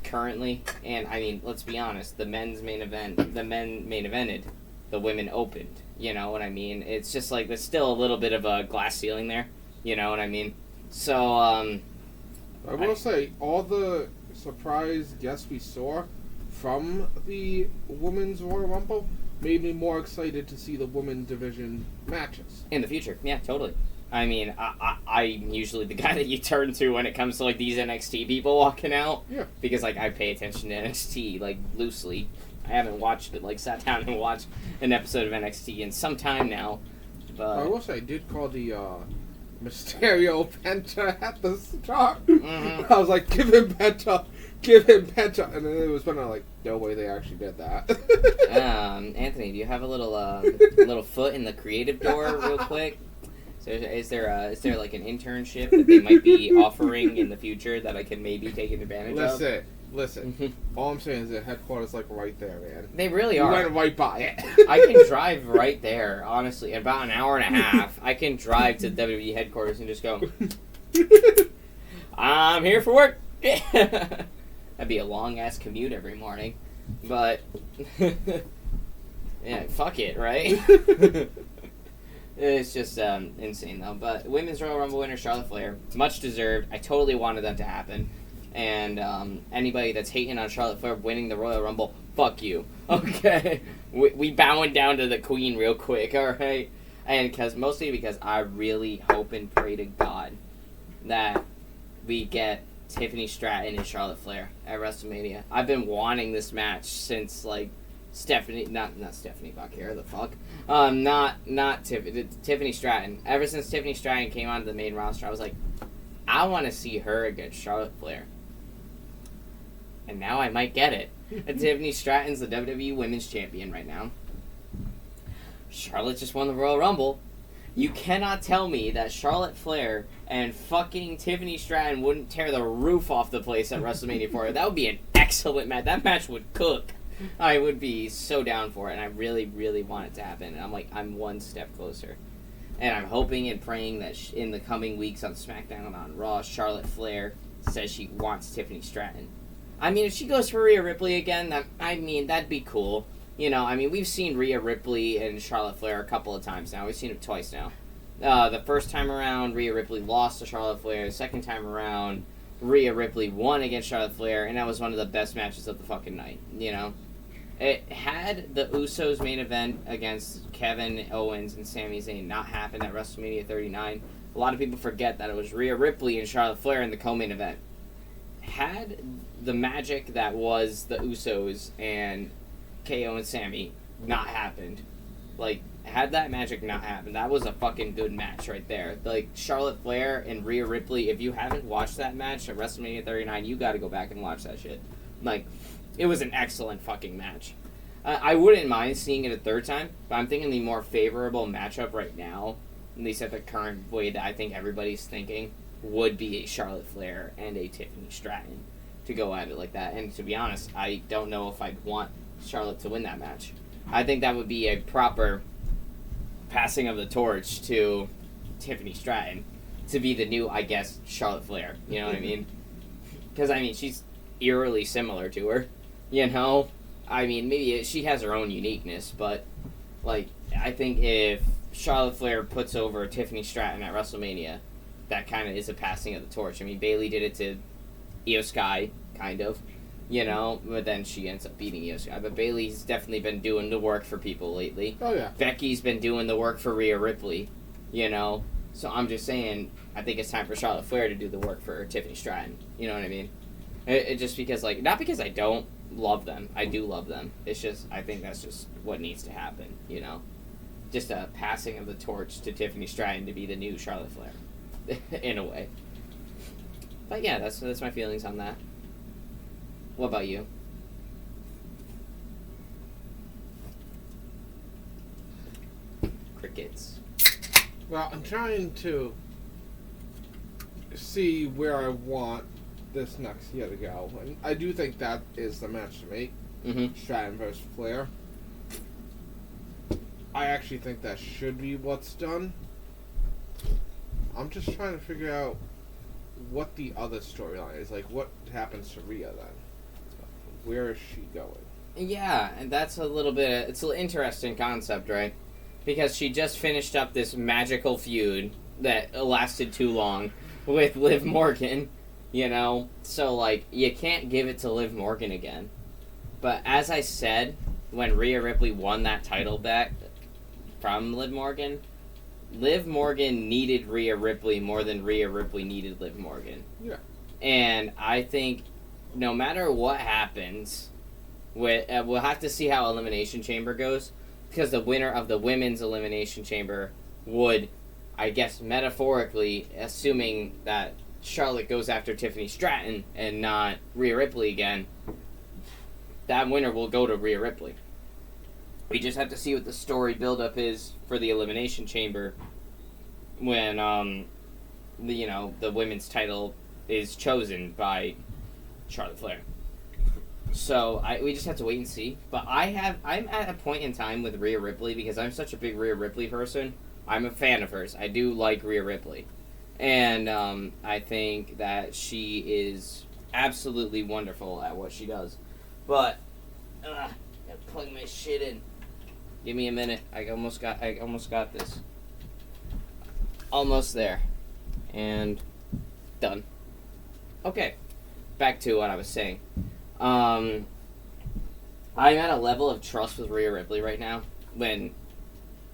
currently. And, I mean, let's be honest, the men main evented, the women opened. You know what I mean? It's just like there's still a little bit of a glass ceiling there. You know what I mean? So, I will say, all the surprise guests we saw from the Women's Royal Rumble made me more excited to see the women's division matches. In the future, yeah, totally. I mean, I'm usually the guy that you turn to when it comes to, like, these NXT people walking out. Yeah. Because, like, I pay attention to NXT, like, loosely. I haven't watched it, like, sat down and watched an episode of NXT in some time now. But I will say, I did call the Mysterio Penta at the start. Mm-hmm. I was like, give him Penta. And then it was when I'm like, no way they actually did that. Anthony, do you have a little foot in the creative door real quick? So is there like an internship that they might be offering in the future that I can maybe take advantage of? Listen. All I'm saying is the headquarters like right there, man. They really are. We went right by it. I can drive right there, honestly. In about an hour and a half, I can drive to the WWE headquarters and just go, I'm here for work. That'd be a long-ass commute every morning. But, yeah, fuck it, right? It's just insane, though. But Women's Royal Rumble winner Charlotte Flair, much deserved. I totally wanted that to happen. And anybody that's hating on Charlotte Flair winning the Royal Rumble, fuck you. Okay? We bowing down to the queen real quick, alright? And mostly because I really hope and pray to God that we get Tiffany Stratton and Charlotte Flair at WrestleMania. I've been wanting this match since, like, not Stephanie Valkyrie, the fuck. Not Tiffany Stratton. Ever since Tiffany Stratton came onto the main roster, I was like, I want to see her against Charlotte Flair. And now I might get it. And Tiffany Stratton's the WWE Women's Champion right now. Charlotte just won the Royal Rumble. You cannot tell me that Charlotte Flair and fucking Tiffany Stratton wouldn't tear the roof off the place at WrestleMania for her. That would be an excellent match. That match would cook. I would be so down for it, and I really, really want it to happen. And I'm one step closer. And I'm hoping and praying that in the coming weeks on SmackDown and on Raw, Charlotte Flair says she wants Tiffany Stratton. I mean, if she goes for Rhea Ripley again, that'd be cool. You know, I mean, we've seen Rhea Ripley and Charlotte Flair a couple of times now. We've seen it twice now. The first time around, Rhea Ripley lost to Charlotte Flair. The second time around, Rhea Ripley won against Charlotte Flair, and that was one of the best matches of the fucking night, you know? It had the Usos main event against Kevin Owens and Sami Zayn not happened at WrestleMania 39. A lot of people forget that it was Rhea Ripley and Charlotte Flair in the co-main event. Had the magic that was the Usos and KO and Sami not happened, like, had that magic not happened, that was a fucking good match right there. Like, Charlotte Flair and Rhea Ripley, if you haven't watched that match at WrestleMania 39, you gotta go back and watch that shit. Like, it was an excellent fucking match. I wouldn't mind seeing it a third time, but I'm thinking the more favorable matchup right now, at least at the current way that I think everybody's thinking, would be a Charlotte Flair and a Tiffany Stratton. to go at it like that. And to be honest, I don't know if I'd want Charlotte to win that match. I think that would be a proper passing of the torch to Tiffany Stratton to be the new, I guess, Charlotte Flair. You know what I mean? Because, I mean, she's eerily similar to her. You know? I mean, maybe she has her own uniqueness, but, like, I think if Charlotte Flair puts over Tiffany Stratton at WrestleMania, that kind of is a passing of the torch. I mean, Bayley did it to Io Sky, kind of, you know, but then she ends up beating Io Sky. But Bayley's definitely been doing the work for people lately. Oh, yeah. Becky's been doing the work for Rhea Ripley, you know. So I'm just saying, I think it's time for Charlotte Flair to do the work for Tiffany Stratton. You know what I mean? It just because, like, not because I don't love them. I do love them. It's just, I think that's just what needs to happen, you know? Just a passing of the torch to Tiffany Stratton to be the new Charlotte Flair, in a way. But yeah, that's my feelings on that. What about you? Crickets. Well, I'm trying to see where I want this next year to go. And I do think that is the match to make. Mm-hmm. Stratton versus Flair. I actually think that should be what's done. I'm just trying to figure out what the other storyline is. Like, what happens to Rhea then? Where is she going? Yeah, and that's a little bit... It's an interesting concept, right? Because she just finished up this magical feud that lasted too long with Liv Morgan, you know? So, like, you can't give it to Liv Morgan again. But as I said, when Rhea Ripley won that title back from Liv Morgan needed Rhea Ripley more than Rhea Ripley needed Liv Morgan. Yeah. And I think no matter what happens, we'll have to see how Elimination Chamber goes, because the winner of the Women's Elimination Chamber would, I guess metaphorically, assuming that Charlotte goes after Tiffany Stratton and not Rhea Ripley again, that winner will go to Rhea Ripley. We just have to see what the story build-up is for the Elimination Chamber when, the women's title is chosen by Charlotte Flair. So we just have to wait and see. But I'm at a point in time with Rhea Ripley because I'm such a big Rhea Ripley person. I'm a fan of hers. I do like Rhea Ripley, and I think that she is absolutely wonderful at what she does. But gotta plug my shit in. Give me a minute. I almost got this. Almost there. And done. Okay. Back to what I was saying. I'm at a level of trust with Rhea Ripley right now when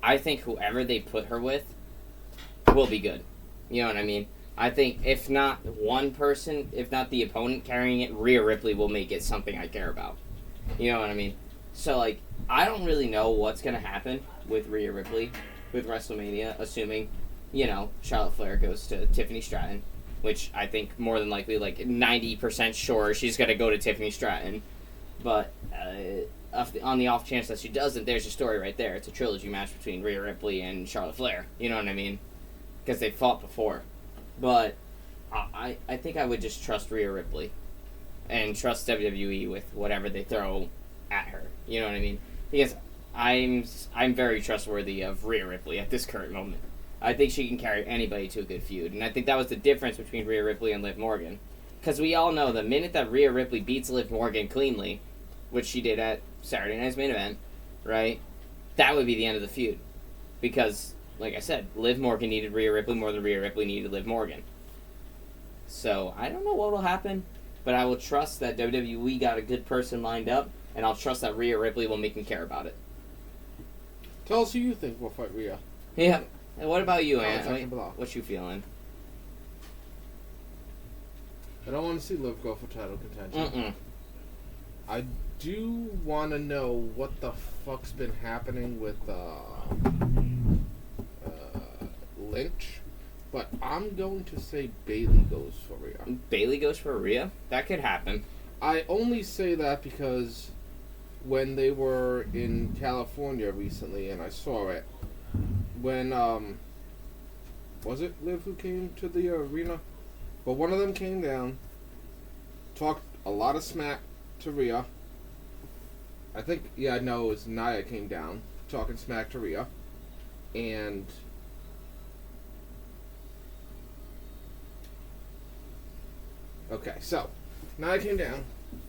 I think whoever they put her with will be good. You know what I mean? I think if not one person, if not the opponent carrying it, Rhea Ripley will make it something I care about. You know what I mean? So, like, I don't really know what's going to happen with Rhea Ripley with WrestleMania, assuming, Charlotte Flair goes to Tiffany Stratton, which I think more than likely, like, 90% sure she's going to go to Tiffany Stratton. But on the off chance that she doesn't, there's your story right there. It's a trilogy match between Rhea Ripley and Charlotte Flair. You know what I mean? Because they fought before. But I think I would just trust Rhea Ripley and trust WWE with whatever they throw at her. You know what I mean? Because I'm very trustworthy of Rhea Ripley at this current moment. I think she can carry anybody to a good feud. And I think that was the difference between Rhea Ripley and Liv Morgan. Because we all know the minute that Rhea Ripley beats Liv Morgan cleanly, which she did at Saturday Night's Main Event, right, that would be the end of the feud. Because, like I said, Liv Morgan needed Rhea Ripley more than Rhea Ripley needed Liv Morgan. So, I don't know what will happen, but I will trust that WWE got a good person lined up, and I'll trust that Rhea Ripley will make me care about it. Tell us who you think will fight Rhea. Yeah. And what about you, Anthony? What you feeling? I don't want to see Liv go for title contention. Mm-mm. I do want to know what the fuck's been happening with Lynch, but I'm going to say Bayley goes for Rhea. Bayley goes for Rhea? That could happen. I only say that because when they were in California recently, and I saw it, when, was it Liv who came to the arena? But one of them came down, talked a lot of smack to Rhea. I think, it was Nia came down talking smack to Rhea. And okay, so Nia came down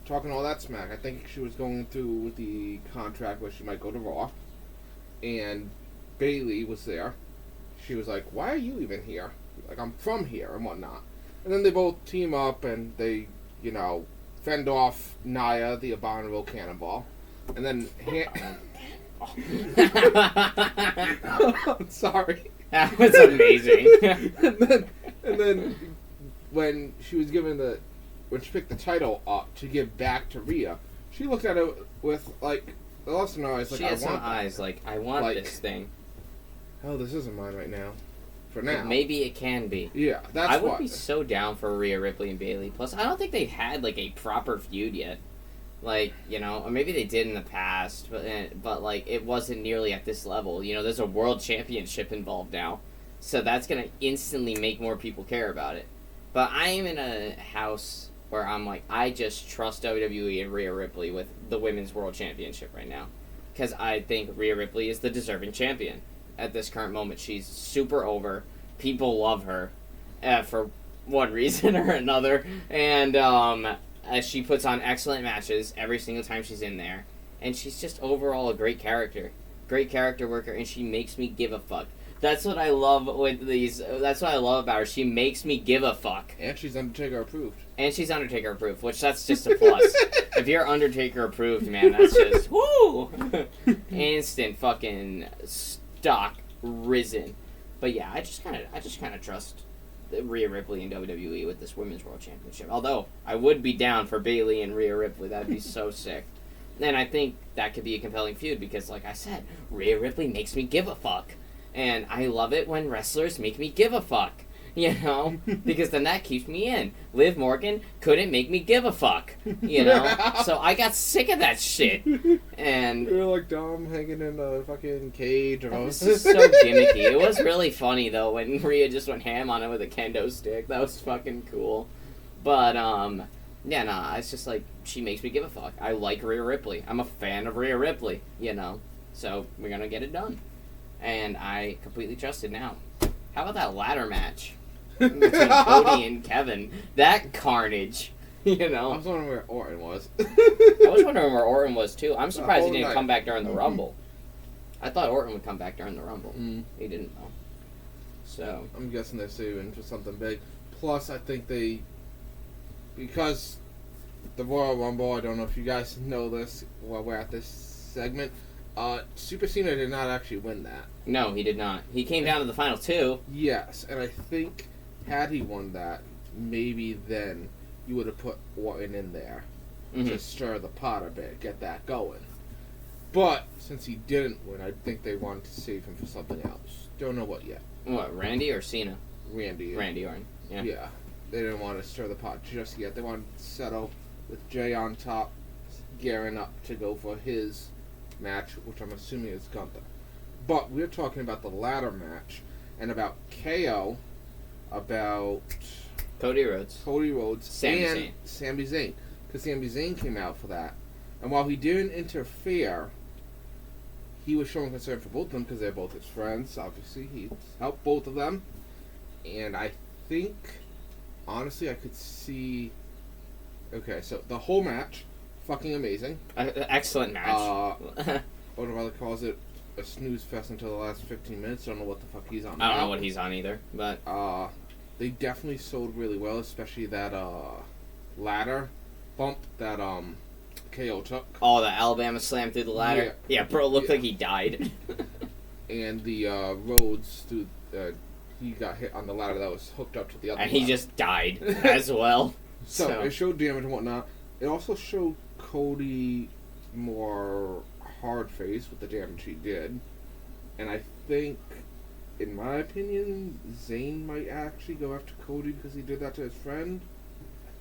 talking all that smack. I think she was going through with the contract where she might go to Raw. And Bayley was there. She was like, "Why are you even here? Like, I'm from here and whatnot." And then they both team up and they, fend off Nia, the Abominable Cannonball. And then... I'm sorry. That was amazing. and then when she was given when she picked the title up to give back to Rhea, she looked at it with, like, the lost in her eyes, like, she I had want some eyes, like, I want this thing. Oh, this isn't mine right now. For now. But maybe it can be. Yeah, that's I would be so down for Rhea Ripley and Bayley. Plus, I don't think they've had, like, a proper feud yet. Like, or maybe they did in the past, but like, it wasn't nearly at this level. There's a world championship involved now. So that's going to instantly make more people care about it. But I am in a house where I'm like, I just trust WWE and Rhea Ripley with the Women's World Championship right now. Because I think Rhea Ripley is the deserving champion at this current moment. She's super over. People love her for one reason or another. And she puts on excellent matches every single time she's in there. And she's just overall a great character. Great character worker, and she makes me give a fuck. That's what I love with these. That's what I love about her. She makes me give a fuck. And she's Undertaker approved. And she's Undertaker approved, which that's just a plus. If you're Undertaker approved, man, that's just woo! Instant fucking stock risen. But yeah, I just kind of trust Rhea Ripley and WWE with this Women's World Championship. Although I would be down for Bayley and Rhea Ripley. That'd be so sick. And I think that could be a compelling feud because, like I said, Rhea Ripley makes me give a fuck. And I love it when wrestlers make me give a fuck, because then that keeps me in. Liv Morgan couldn't make me give a fuck, so I got sick of that shit. And you're like Dom hanging in a fucking cage. This is so gimmicky. It was really funny though when Rhea just went ham on it with a kendo stick. That was fucking cool. But it's just like she makes me give a fuck. I like Rhea Ripley. I'm a fan of Rhea Ripley, so we're gonna get it done. And I completely trust it now. How about that ladder match between Cody and Kevin? That carnage, I was wondering where Orton was. I was wondering where Orton was, too. I'm surprised he didn't come back during the Rumble. I thought Orton would come back during the Rumble. He didn't, though. So I'm guessing they're saving for something big. Plus, I think because the Royal Rumble, I don't know if you guys know this while we're at this segment, Super Cena did not actually win that. No, he did not. He came down to the final two. Yes, and I think had he won that, maybe then you would have put Orton in there to stir the pot a bit, get that going. But since he didn't win, I think they wanted to save him for something else. Don't know what yet. What, Randy or Cena? Randy Orton. Yeah. Yeah. They didn't want to stir the pot just yet. They wanted to settle with Jay on top, gearing up to go for his match, which I'm assuming is Gunther. But we're talking about the ladder match and about KO, about Cody Rhodes, and Sami Zayn. Because Sami Zayn came out for that. And while he didn't interfere, he was showing concern for both of them because they're both his friends. Obviously, he helped both of them. And I think, honestly, I could see... Okay, so the whole match, fucking amazing. Excellent match. Brother calls it a snooze fest until the last 15 minutes. Don't know what the fuck he's on. I don't know what he's on either, but... They definitely sold really well, especially that, ladder bump that, KO took. Oh, the Alabama slam through the ladder? Yeah, bro, it looked like he died. And the, Rhodes through, he got hit on the ladder that was hooked up to the other And ladder. he just died as well. So, it showed damage and whatnot. It also showed Cody more hard-faced with the damage he did. And I think, in my opinion, Zayn might actually go after Cody because he did that to his friend.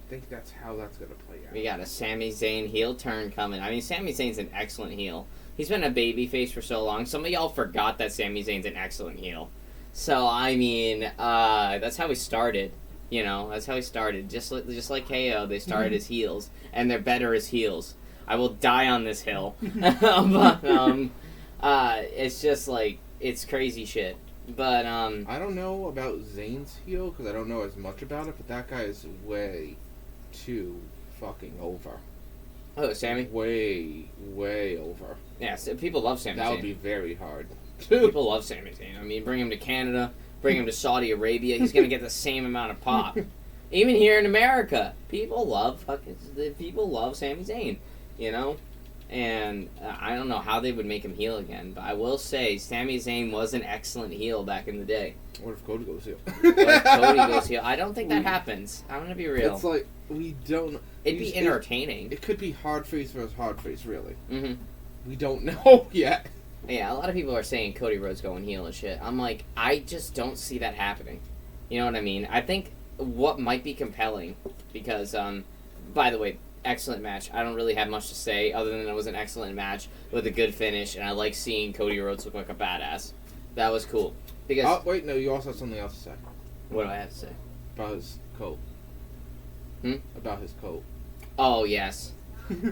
I think that's how that's going to play out. We got a Sami Zayn heel turn coming. I mean, Sami Zayn's an excellent heel. He's been a babyface for so long. Some of y'all forgot that Sami Zayn's an excellent heel. So, I mean, that's how he started. You know, that's how he started. Just like KO, they started as heels, and they're better as heels. I will die on this hill. But, it's just like, it's crazy shit. But, I don't know about Zayn's heel, because I don't know as much about it, but that guy is way too fucking over. Oh, Sammy? Way over. Yeah, so people love Sami Zayn. That would be very hard. People love Sami Zayn. I mean, bring him to Canada, bring him to Saudi Arabia, he's going to get the same amount of pop. Even here in America, people love Sami Zayn, you know? And I don't know how they would make him heel again, but I will say Sami Zayn was an excellent heel back in the day. What if Cody goes heel? What if Cody goes heel? I don't think that happens. I'm going to be real. It's like, we don't... It'd be entertaining. It could be hard face versus hard face, really. Mm-hmm. We don't know yet. Yeah, a lot of people are saying Cody Rhodes going heel and shit. I'm like, I just don't see that happening. You know what I mean? I think what might be compelling, because, by the way, excellent match. I don't really have much to say other than it was an excellent match with a good finish, and I like seeing Cody Rhodes look like a badass. That was cool. Because oh, wait, no, you also have something else to say. What do I have to say? About his coat. About his coat. Oh, yes.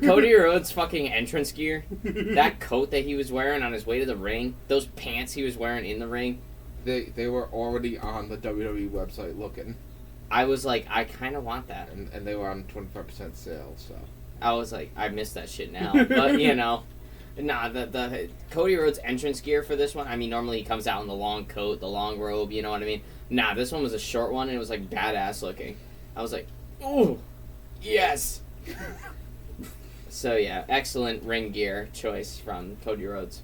Cody Rhodes' fucking entrance gear, that coat that he was wearing on his way to the ring, those pants he was wearing in the ring. They were already on the WWE website looking. I was like, I kind of want that. And they were on 25% sale, so. I was like, I miss that shit now. But, you know, nah, the Cody Rhodes' entrance gear for this one, I mean, normally he comes out in the long coat, the long robe, you know what I mean? Nah, this one was a short one, and it was, like, badass looking. I was like, ooh, yes! So, yeah, excellent ring gear choice from Cody Rhodes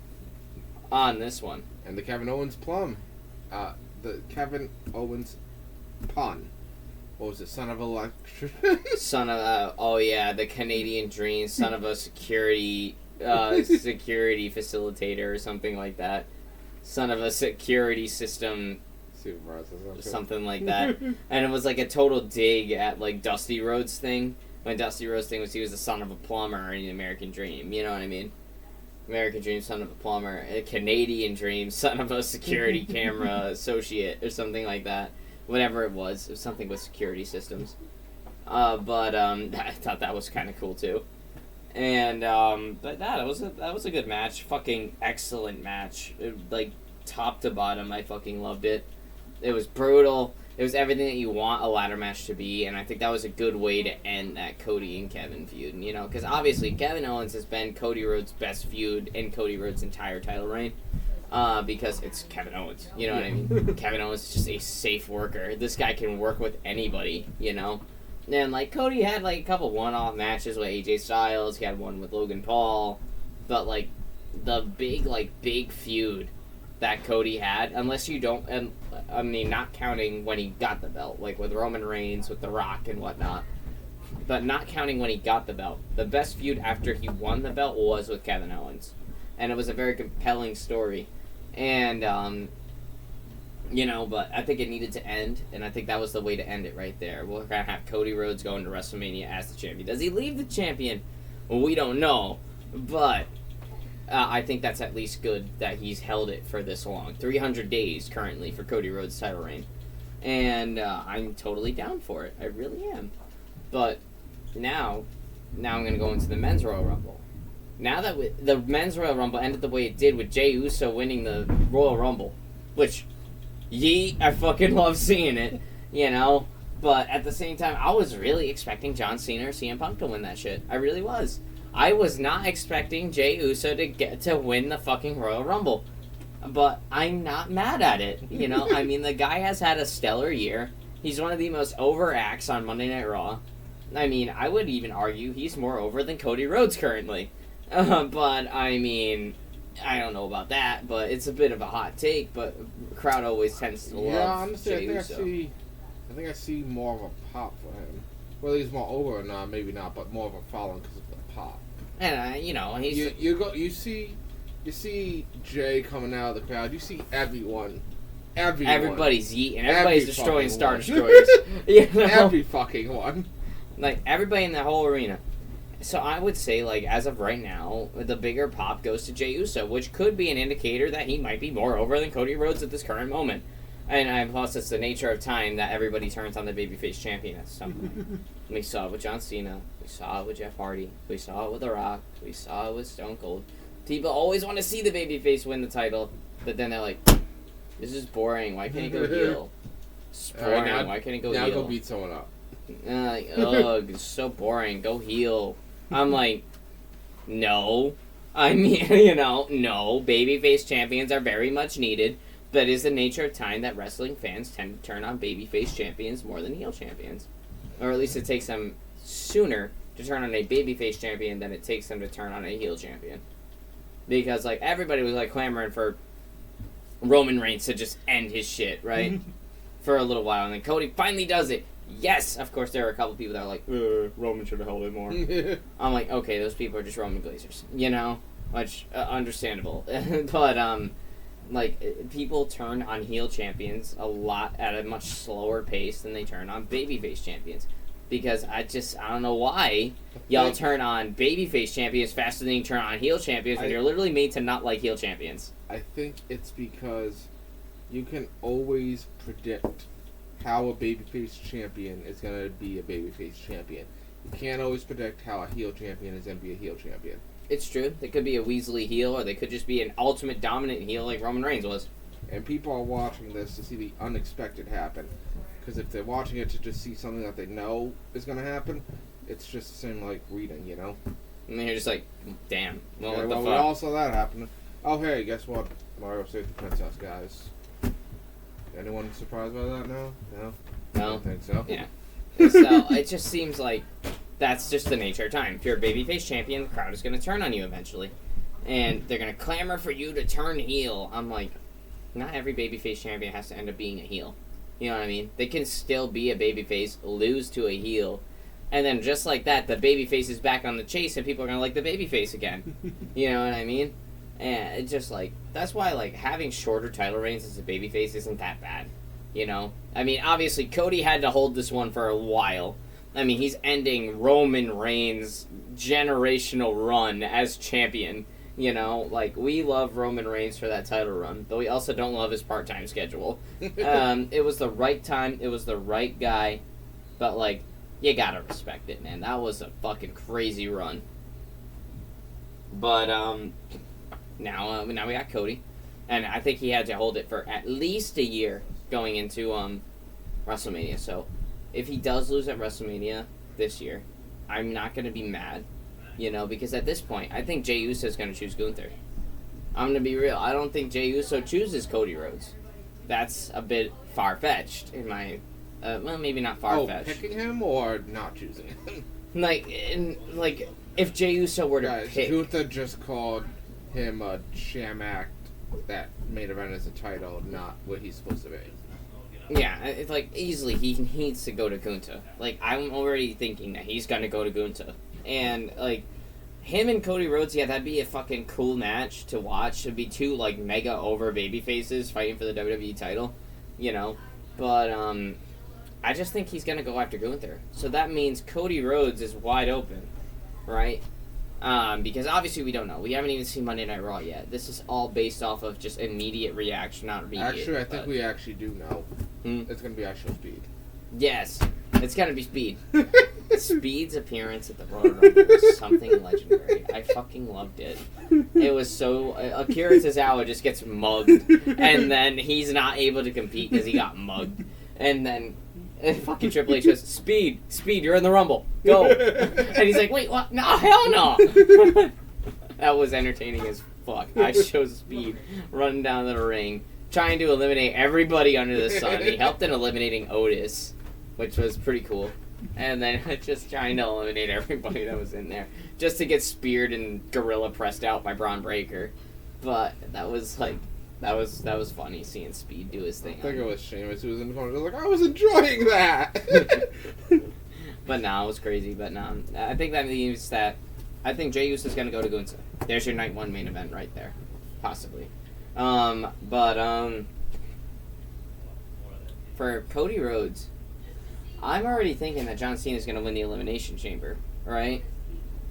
on this one. And the Kevin Owens plum. The Kevin Owens pun. What was it? Son of a electrician? Son of oh yeah, the Canadian dream. Son of a security facilitator or something like that. Son of a security system. Something like that. And it was like a total dig at like Dusty Rhodes' thing. When Dusty Rhodes' thing was he was the son of a plumber in American Dream. You know what I mean? American Dream, son of a plumber. A Canadian Dream, son of a security camera associate or something like that. Whatever it was something with security systems. But I thought that was kind of cool too. And but that was a good match. Fucking excellent match. Like top to bottom, I fucking loved it. It was brutal. It was everything that you want a ladder match to be, and I think that was a good way to end that Cody and Kevin feud. You know, because obviously Kevin Owens has been Cody Rhodes' best feud in Cody Rhodes' entire title reign. Because it's Kevin Owens, you know what I mean? Kevin Owens is just a safe worker. This guy can work with anybody, you know? And, like, Cody had, like, a couple one-off matches with AJ Styles. He had one with Logan Paul. But, like, the big feud that Cody had, unless you don't, and I mean, not counting when he got the belt, like with Roman Reigns, with The Rock, and whatnot. But not counting when he got the belt. The best feud after he won the belt was with Kevin Owens. And it was a very compelling story. And, you know, but I think it needed to end, and I think that was the way to end it right there. We're going to have Cody Rhodes going to WrestleMania as the champion. Does he leave the champion? Well, we don't know, but I think that's at least good that he's held it for this long. 300 days currently for Cody Rhodes' title reign. And I'm totally down for it. I really am. But now I'm going to go into the Men's Royal Rumble. Now that the Men's Royal Rumble ended the way it did with Jey Uso winning the Royal Rumble, which, I fucking love seeing it, you know? But at the same time, I was really expecting John Cena or CM Punk to win that shit. I really was. I was not expecting Jey Uso to win the fucking Royal Rumble. But I'm not mad at it, you know? I mean, the guy has had a stellar year. He's one of the most over acts on Monday Night Raw. I mean, I would even argue he's more over than Cody Rhodes currently. But, I mean, I don't know about that, but it's a bit of a hot take, but the crowd always tends to love Jey Uso. I think I see more of a pop for him. Whether he's more over or not, maybe not, but more of a following because of the pop. And, you know, he's... You see Jay coming out of the crowd, you see everyone. Everybody's yeeting. Everybody's destroying Star Destroyers. You know? Every fucking one. Like, everybody in the whole arena. So I would say, like, as of right now, the bigger pop goes to Jey Uso, which could be an indicator that he might be more over than Cody Rhodes at this current moment. And plus, it's the nature of time that everybody turns on the babyface champion at some point. We saw it with John Cena. We saw it with Jeff Hardy. We saw it with The Rock. We saw it with Stone Cold. People always want to see the babyface win the title, but then they're like, this is boring. Why can't he go heel? It's boring. Right, Why can't he go now heel? go beat someone up. Ugh, it's so boring. Go heel. I'm like, no. I mean, no. Babyface champions are very much needed. That is the nature of time that wrestling fans tend to turn on babyface champions more than heel champions. Or at least it takes them sooner to turn on a babyface champion than it takes them to turn on a heel champion. Because, like, everybody was, like, clamoring for Roman Reigns to just end his shit, right? For a little while. And then Cody finally does it. Yes! Of course, there are a couple people that are like, Roman should have held it more. I'm like, okay, those people are just Roman Glazers. Which, understandable. But, like, people turn on heel champions a lot at a much slower pace than they turn on babyface champions. Because I don't know why y'all turn on babyface champions faster than you turn on heel champions when you're literally made to not like heel champions. I think it's because you can always predict how a babyface champion is going to be a babyface champion. You can't always predict how a heel champion is going to be a heel champion. It's true. They could be a Weasley heel, or they could just be an ultimate dominant heel like Roman Reigns was. And people are watching this to see the unexpected happen. Because if they're watching it to just see something that they know is going to happen, it's just the same like reading, you know? And then you're just like, damn. Well, what the fuck? We all saw that happen. Oh, hey, guess what? Mario saved the princess, guys. Anyone surprised by that now? No? I don't think so. Yeah. So, it just seems like that's just the nature of time. If you're a babyface champion, the crowd is going to turn on you eventually. And they're going to clamor for you to turn heel. I'm like, not every babyface champion has to end up being a heel. You know what I mean? They can still be a babyface, lose to a heel, and then just like that, the babyface is back on the chase, and people are going to like the babyface again. You know what I mean? And it's just like, that's why, like, having shorter title reigns as a babyface isn't that bad. You know? I mean, obviously, Cody had to hold this one for a while. I mean, he's ending Roman Reigns' generational run as champion. You know, like, we love Roman Reigns for that title run, but we also don't love his part-time schedule. It was the right time, it was the right guy, but, like, you gotta respect it, man. That was a fucking crazy run. But, now we got Cody, and I think he had to hold it for at least a year going into, WrestleMania, so if he does lose at WrestleMania this year, I'm not gonna be mad. You know, because at this point, I think Jey Uso is going to choose Gunther. I'm going to be real. I don't think Jey Uso chooses Cody Rhodes. That's a bit far-fetched in my... well, maybe not far-fetched. Oh, picking him or not choosing him? Like, if Jey Uso were to pick... Gunther just called him a sham act that main event as a title, not what he's supposed to be. Yeah, it's like, easily, he needs to go to Gunther. Like, I'm already thinking that he's going to go to Gunther. And, like, him and Cody Rhodes, yeah, that'd be a fucking cool match to watch. It'd be two, like, mega over baby faces fighting for the WWE title, you know. But, I just think he's gonna go after Gunther. So that means Cody Rhodes is wide open, right? Because obviously we don't know. We haven't even seen Monday Night Raw yet. This is all based off of just immediate reaction, not immediate. Actually, I think we actually do know. It's gonna be actual Speed. Yes, it's gonna be Speed. Speed's appearance at the Royal Rumble was something legendary. I fucking loved it. It was so... Akira Tozawa just gets mugged, and then he's not able to compete because he got mugged. And then fucking Triple H goes, Speed, you're in the Rumble. Go. And he's like, wait, what? No, hell no. That was entertaining as fuck. I chose Speed running down to the ring, trying to eliminate everybody under the sun. He helped in eliminating Otis, which was pretty cool. And then just trying to eliminate everybody that was in there, just to get speared and gorilla pressed out by Braun Breaker. But that was like, that was funny seeing Speed do his thing. I think it was Sheamus who was in the corner. I was like, I was enjoying that. But no, it was crazy. But no, I think that means that I think Jey Uso is gonna go to Gunther. There's your night one main event right there, possibly. For Cody Rhodes, I'm already thinking that John Cena is going to win the Elimination Chamber, right?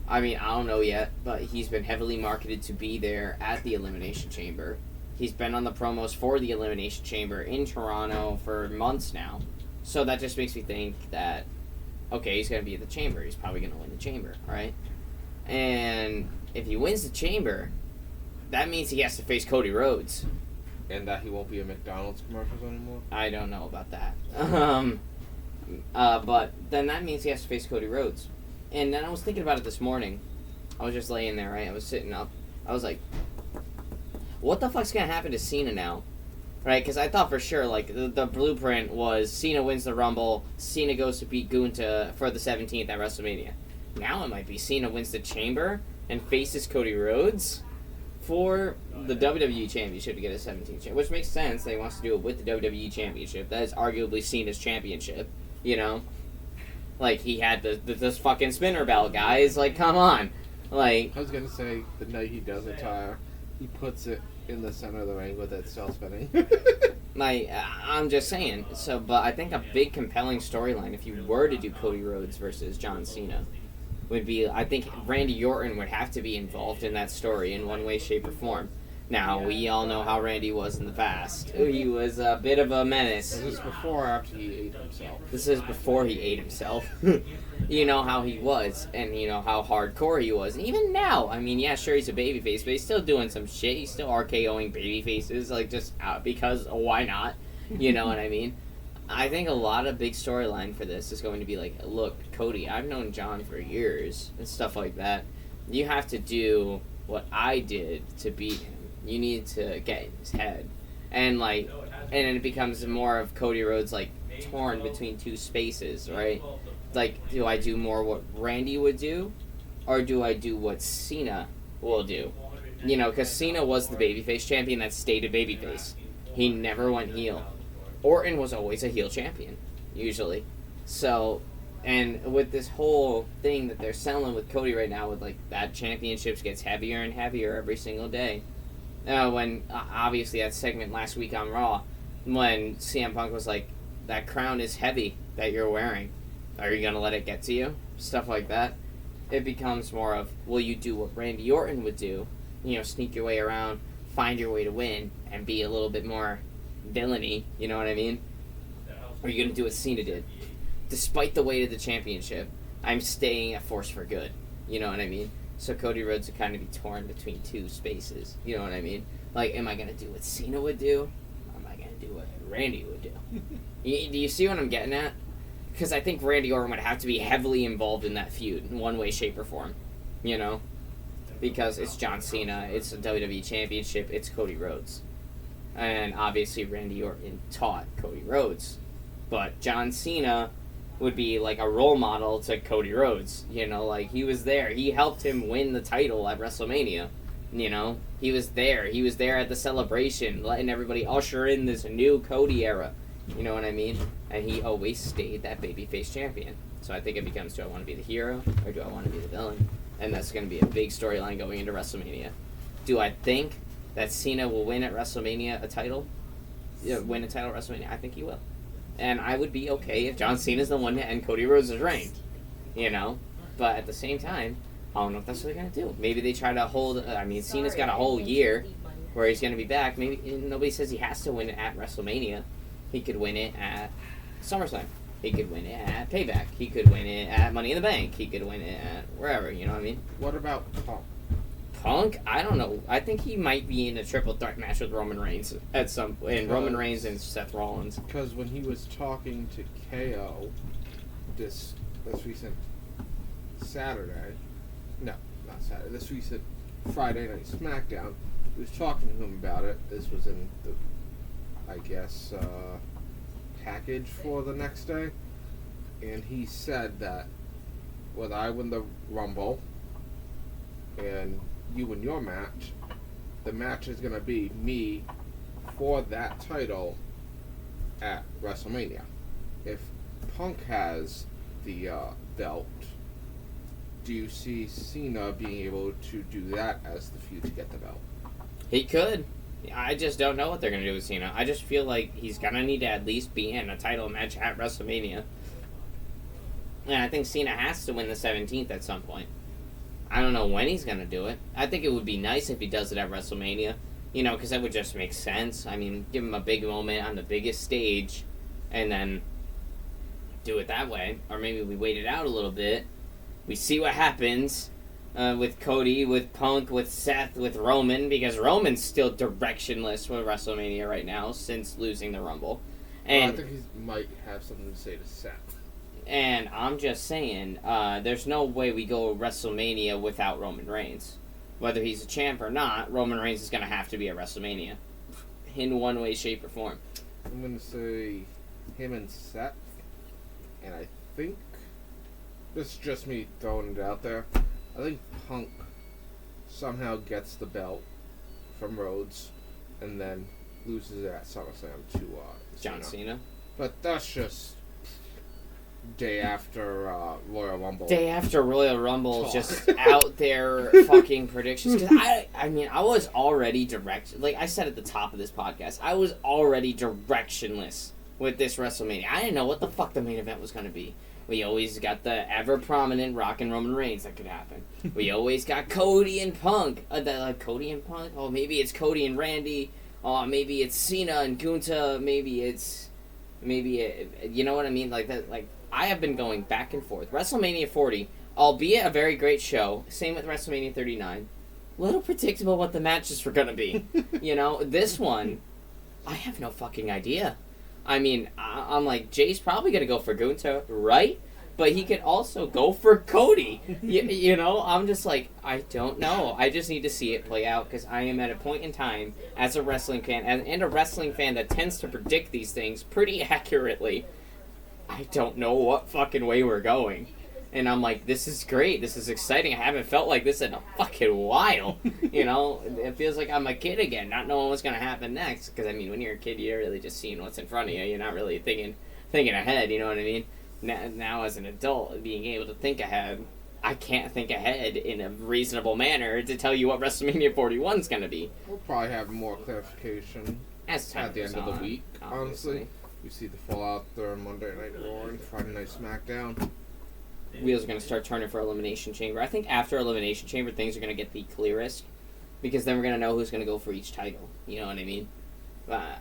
I mean, I don't know yet, but he's been heavily marketed to be there at the Elimination Chamber. He's been on the promos for the Elimination Chamber in Toronto for months now. So that just makes me think that, okay, he's going to be at the Chamber. He's probably going to win the Chamber, right? And if he wins the Chamber, that means he has to face Cody Rhodes. And that he won't be in McDonald's commercials anymore? I don't know about that. But then that means he has to face Cody Rhodes. And then I was thinking about it this morning. I was just laying there, right? I was sitting up. I was like, what the fuck's going to happen to Cena now? Right? Because I thought for sure, like, the blueprint was Cena wins the Rumble, Cena goes to beat Gunther for the 17th at WrestleMania. Now it might be Cena wins the Chamber and faces Cody Rhodes for the WWE Championship to get a 17th championship, which makes sense that he wants to do it with the WWE Championship. That is arguably Cena's championship, you know? Like, he had this fucking spinner belt, guys. Like, come on. Like, I was going to say, the night he does retire, he puts it in the center of the ring with it still spinning. I'm just saying. So, but I think a big compelling storyline, if you were to do Cody Rhodes versus John Cena, would be, I think Randy Orton would have to be involved in that story in one way, shape, or form. Now, we all know how Randy was in the past. He was a bit of a menace. Is this before or after he ate himself? This is before he ate himself. You know how he was, and you know how hardcore he was. And even now, I mean, yeah, sure, he's a babyface, but he's still doing some shit. He's still RKOing babyfaces, like, just because, why not? You know what I mean? I think a lot of big storyline for this is going to be like, look, Cody, I've known John for years, and stuff like that. You have to do what I did to beat him. You need to get in his head. And, like, and then it becomes more of Cody Rhodes, like, torn between two spaces, right? Like, do I do more what Randy would do, or do I do what Cena will do? You know, because Cena was the babyface champion that stayed a babyface. He never went heel. Orton was always a heel champion, usually. So, and with this whole thing that they're selling with Cody right now, with, like, that championships gets heavier and heavier every single day. When, obviously, that segment last week on Raw, when CM Punk was like, that crown is heavy that you're wearing. Are you going to let it get to you? Stuff like that. It becomes more of, will you do what Randy Orton would do? You know, sneak your way around, find your way to win, and be a little bit more villainy, you know what I mean? Or are you going to do what Cena did? Despite the weight of the championship, I'm staying a force for good, you know what I mean? So Cody Rhodes would kind of be torn between two spaces, you know what I mean? Like, am I going to do what Cena would do? Or am I going to do what Randy would do? Do you see what I'm getting at? Because I think Randy Orton would have to be heavily involved in that feud in one way, shape, or form, you know? Because it's John Cena, it's a WWE Championship, it's Cody Rhodes. And obviously Randy Orton taught Cody Rhodes. But John Cena would be like a role model to Cody Rhodes. You know, like, he was there. He helped him win the title at WrestleMania. You know, he was there. He was there at the celebration, letting everybody usher in this new Cody era. You know what I mean? And he always stayed that babyface champion. So I think it becomes, do I want to be the hero or do I want to be the villain? And that's going to be a big storyline going into WrestleMania. Do I think that Cena will win at WrestleMania a title? Yeah, win a title at WrestleMania? I think he will. And I would be okay if John Cena's the one to end Cody Rhodes' reign. You know? But at the same time, I don't know if that's what they're going to do. Maybe they try to hold... I mean, Cena's got a whole year where he's going to be back. Maybe nobody says he has to win it at WrestleMania. He could win it at SummerSlam. He could win it at Payback. He could win it at Money in the Bank. He could win it at wherever, you know what I mean? What about Punk? Punk? I don't know. I think he might be in a triple threat match with Roman Reigns at some... And Roman Reigns and Seth Rollins. Because when he was talking to KO this recent Saturday... No, not Saturday. This recent Friday Night SmackDown, he was talking to him about it. This was in the... I guess, package for the next day. And he said that whether I win the Rumble and you win your match, the match is going to be me for that title at WrestleMania. If Punk has the belt, do you see Cena being able to do that as the feud to get the belt? He could. I just don't know what they're going to do with Cena. I just feel like he's going to need to at least be in a title match at WrestleMania. And I think Cena has to win the 17th at some point. I don't know when he's going to do it. I think it would be nice if he does it at WrestleMania. because that would just make sense. I mean, give him a big moment on the biggest stage, and then do it that way. Or maybe we wait it out a little bit. We see what happens with Cody, with Punk, with Seth, with Roman, because Roman's still directionless with WrestleMania right now since losing the Rumble. And I think he might have something to say to Seth. And I'm just saying, there's no way we go WrestleMania without Roman Reigns. Whether he's a champ or not, Roman Reigns is going to have to be at WrestleMania. In one way, shape, or form. I'm going to say him and Seth. And I think, this is just me throwing it out there, I think Punk somehow gets the belt from Rhodes and then loses it at SummerSlam to John Cena. But that's just day after Royal Rumble. Day after Royal Rumble, just out there fucking predictions. Because I mean, I was already like I said at the top of this podcast, I was already directionless with this WrestleMania. I didn't know what the fuck the main event was going to be. We always got the ever-prominent Rock and Roman Reigns that could happen. We always got Cody and Punk. Cody and Punk? Oh, maybe it's Cody and Randy. Oh, maybe it's Cena and Gunther. You know what I mean? Like that. Like I have been going back and forth. WrestleMania 40, albeit a very great show. Same with WrestleMania 39. Little predictable what the matches were going to be. This one, I have no fucking idea. I mean, I'm like, Jay's probably going to go for Gunther, right? But he could also go for Cody. I'm just like, I don't know. I just need to see it play out because I am at a point in time as a wrestling fan and a wrestling fan that tends to predict these things pretty accurately. I don't know what fucking way we're going. And I'm like, this is great. This is exciting. I haven't felt like this in a fucking while. It feels like I'm a kid again, not knowing what's going to happen next. Because, I mean, when you're a kid, you're really just seeing what's in front of you. You're not really thinking ahead, you know what I mean? Now as an adult, being able to think ahead, I can't think ahead in a reasonable manner to tell you what WrestleMania 41 is going to be. We'll probably have more clarification at the end of the week, honestly. We see the fallout there on Monday Night Raw and Friday Night SmackDown. Wheels are going to start turning for Elimination Chamber. I think after Elimination Chamber, things are going to get the clearest. Because then we're going to know who's going to go for each title. You know what I mean? But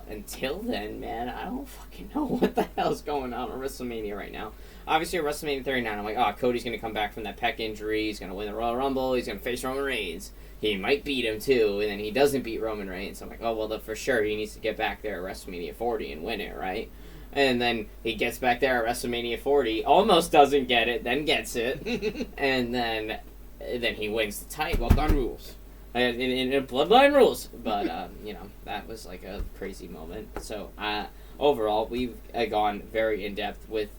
until then, man, I don't fucking know what the hell's going on WrestleMania right now. Obviously, at WrestleMania 39, I'm like, Cody's going to come back from that pec injury. He's going to win the Royal Rumble. He's going to face Roman Reigns. He might beat him, too. And then he doesn't beat Roman Reigns. I'm like, for sure, he needs to get back there at WrestleMania 40 and win it, right? And then he gets back there at WrestleMania 40, almost doesn't get it, then gets it, and then he wins the title. Bloodline rules. In Bloodline rules. But, that was like a crazy moment. So, overall, we've gone very in-depth with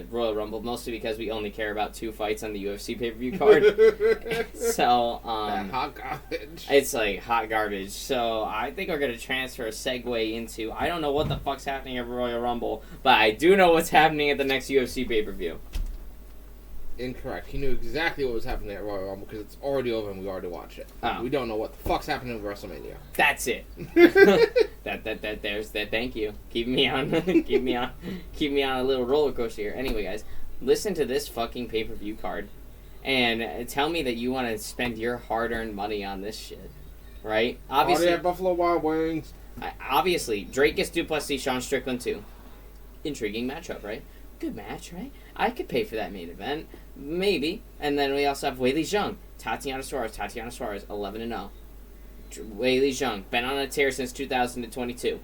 Royal Rumble, mostly because we only care about 2 fights on the UFC pay-per-view card. So, that hot garbage. It's like hot garbage. So, I think we're going to transfer a segue into, I don't know what the fuck's happening at Royal Rumble, but I do know what's happening at the next UFC pay-per-view. Incorrect. He knew exactly what was happening at Royal Rumble because it's already over and we already watched it. Oh. We don't know what the fuck's happening with WrestleMania. That's it. There's that. Thank you. Keep me on a little roller coaster here. Anyway, guys, listen to this fucking pay-per-view card and tell me that you want to spend your hard-earned money on this shit, right? Obviously, at Buffalo Wild Wings. Obviously, Drake gets Duplessis, Sean Strickland too. Intriguing matchup, right? Good match, right? I could pay for that main event. Maybe. And then we also have Weili Zhang, Tatiana Suarez, 11-0. Weili Zhang, been on a tear since 2022.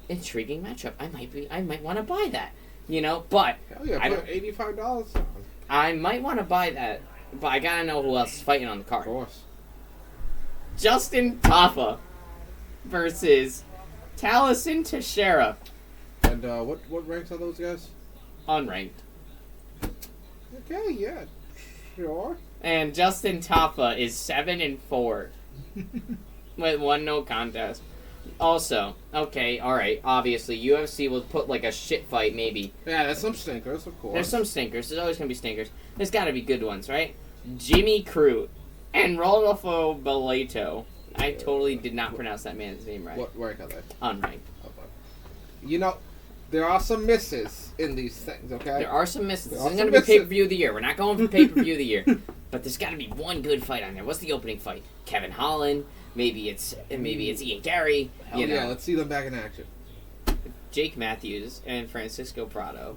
Intriguing matchup. I might want to buy that. But hell yeah, put $85 on. I might want to buy that, but I gotta know who else is fighting on the card. Of course. Justin Taffa versus Taliesin Teixeira. And what ranks are those guys? Unranked. Okay, yeah, sure. And Justin Taffa is 7-4 with 1 no contest. Also, okay, alright, obviously, UFC will put like a shit fight, maybe. Yeah, there's some stinkers, of course. There's some stinkers. There's always going to be stinkers. There's got to be good ones, right? Jimmy Crute and Rodolfo Beleto. I totally did not pronounce that man's name right. What rank are they? Unranked. Okay. There are some misses in these things, okay? There are some misses. This isn't going to be pay-per-view of the year. We're not going for pay-per-view of the year. But there's got to be one good fight on there. What's the opening fight? Kevin Holland Maybe it's Ian Gary. You know. Yeah, let's see them back in action. Jake Matthews and Francisco Prado.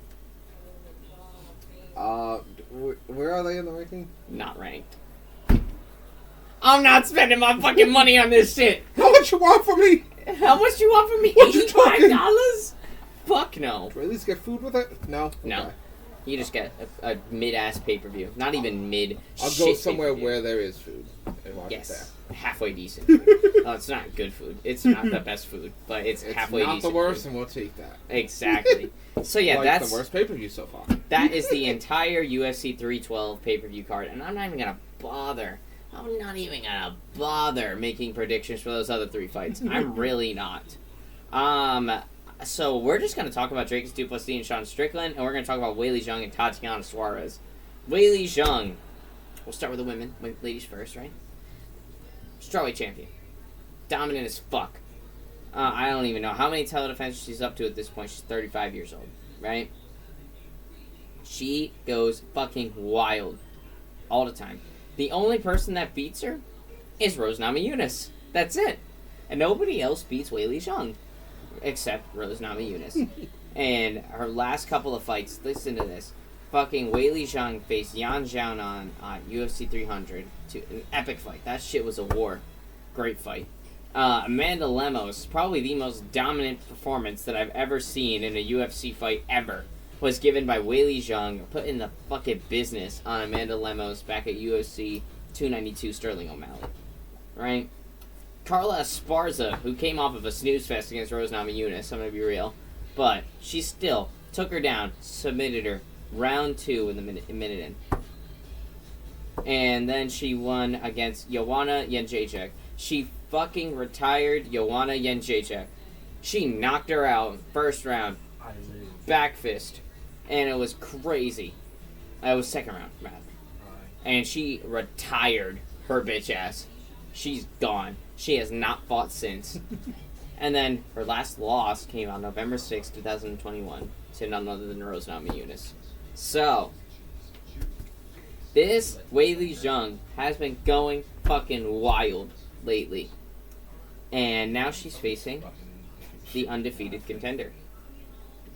Where are they in the ranking? Not ranked. I'm not spending my fucking money on this shit. How much you want from me? How much you want from me? What you talking? $85? Fuck no. Do I at least get food with it? No. No. Okay. You just get a mid-ass pay-per-view. Not even mid. I'll go somewhere where there is food and watch it there. Halfway decent food. It's not good food. It's not the best food, but it's halfway decent. It's not the worst, food. and we'll take that. Exactly. So yeah, that's the worst pay-per-view so far. That is the entire UFC 312 pay-per-view card, and I'm not even gonna bother. I'm not even gonna bother making predictions for those other 3 fights. I'm really not. So we're just gonna talk about Dricus du Plessis and Sean Strickland, and we're gonna talk about Weili Zhang and Tatiana Suarez. Weili Zhang. We'll start with the women. Ladies first, right? Strawweight champion. Dominant as fuck. I don't even know how many title defenses she's up to at this point. She's 35 years old, right? She goes fucking wild all the time. The only person that beats her is Rose Namajunas. That's it. And nobody else beats Weili Zhang except Rose Namajunas. And her last couple of fights, listen to this. Fucking Weili Zhang faced Yan Zhao on UFC 300. An epic fight. That shit was a war. Great fight. Amanda Lemos, probably the most dominant performance that I've ever seen in a UFC fight ever, was given by Weili Zhang, putting the fucking business on Amanda Lemos back at UFC 292 Sterling O'Malley. Right? Carla Esparza, who came off of a snooze fest against Rose Namajunas, I'm going to be real, but she still took her down, submitted her, round 2 in the minute in. And then she won against Joanna Jędrzejczyk. She fucking retired Joanna Jędrzejczyk. She knocked her out first round. Back fist. And it was crazy. It was second round, rather. And she retired her bitch ass. She's gone. She has not fought since. And then her last loss came on November 6, 2021 to none other than Rose Namajunas. So, this Weili Zhang has been going fucking wild lately. And now she's facing the undefeated contender.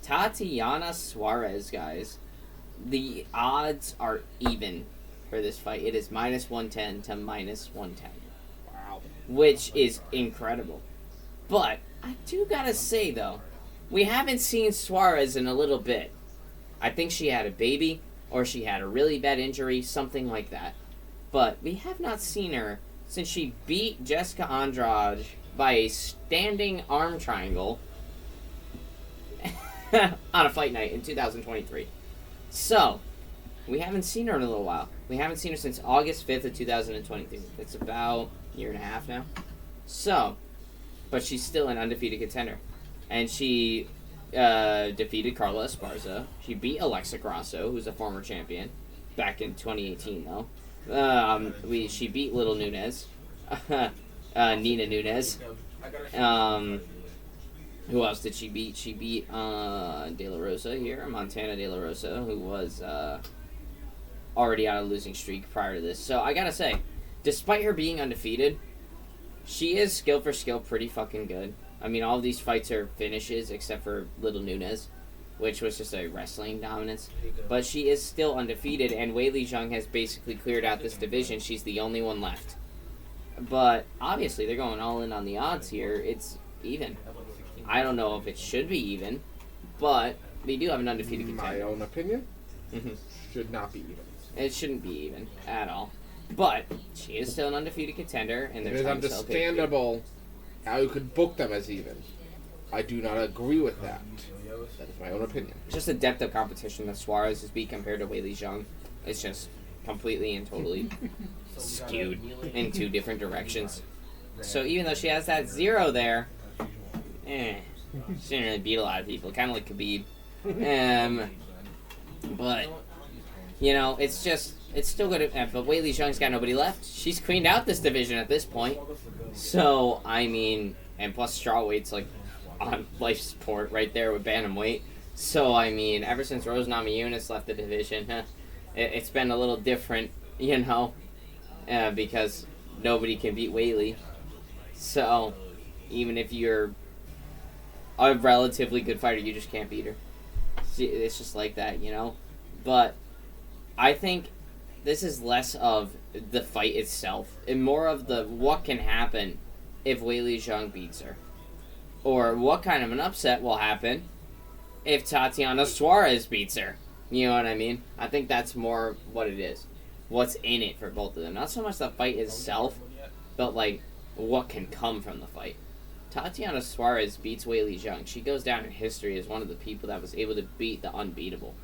Tatiana Suarez, guys. The odds are even for this fight. It is minus 110 to minus 110. Wow. Which is incredible. But, I do gotta say, though, we haven't seen Suarez in a little bit. I think she had a baby, or she had a really bad injury, something like that. But we have not seen her since she beat Jessica Andrade by a standing arm triangle on a fight night in 2023. So, we haven't seen her in a little while. We haven't seen her since August 5th of 2023. That's about a year and a half now. So, but she's still an undefeated contender. And she defeated Carla Esparza. She beat Alexa Grasso, who's a former champion, back in 2018, though. She beat Little Nunes. Nina Nunes. Who else did she beat? She beat De La Rosa here, Montana De La Rosa, who was already on a losing streak prior to this. So I gotta say, despite her being undefeated, she is skill for skill pretty fucking good. I mean, all of these fights are finishes except for Little Nunes, which was just a wrestling dominance. But she is still undefeated, and Weili Zhang has basically cleared out this division. She's the only one left. But obviously, they're going all in on the odds here. It's even. I don't know if it should be even, but we do have an undefeated contender. My own opinion, should not be even. It shouldn't be even at all. But she is still an undefeated contender, and it is understandable how you could book them as even. I do not agree with that. That is my own opinion. It's just the depth of competition that Suarez has beat compared to Weili Zhang. It's just completely and totally skewed in two different directions. So even though she has that 0 there, she didn't really beat a lot of people. Kind of like Khabib. But, you know, it's still good. But Weili Zhang's got nobody left. She's cleaned out this division at this point. So, I mean, and plus strawweight's like on life support right there with bantamweight. So, I mean, ever since Rose Namajunas left the division, it's been a little different, you know, because nobody can beat Weili. So, even if you're a relatively good fighter, you just can't beat her. It's just like that, you know? But I think this is less of the fight itself and more of the what can happen if Weili Zhang beats her. Or what kind of an upset will happen if Tatiana Suarez beats her. You know what I mean? I think that's more what it is. What's in it for both of them. Not so much the fight itself, but like what can come from the fight. Tatiana Suarez beats Weili Zhang. She goes down in history as one of the people that was able to beat the unbeatable.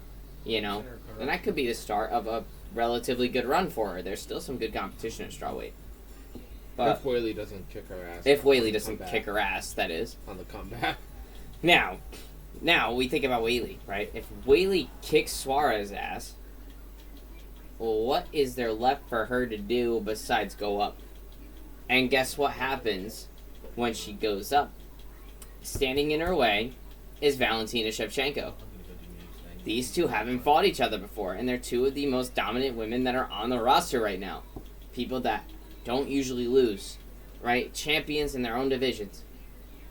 You know? And that could be the start of a relatively good run for her. There's still some good competition at strawweight. But if Weili doesn't kick her ass. If Weili doesn't kick her ass, that is. On the comeback. Now we think about Weili, right? If Weili kicks Suarez's ass, well, what is there left for her to do besides go up? And guess what happens when she goes up? Standing in her way is Valentina Shevchenko. These two haven't fought each other before, and they're two of the most dominant women that are on the roster right now. People that don't usually lose, right? Champions in their own divisions.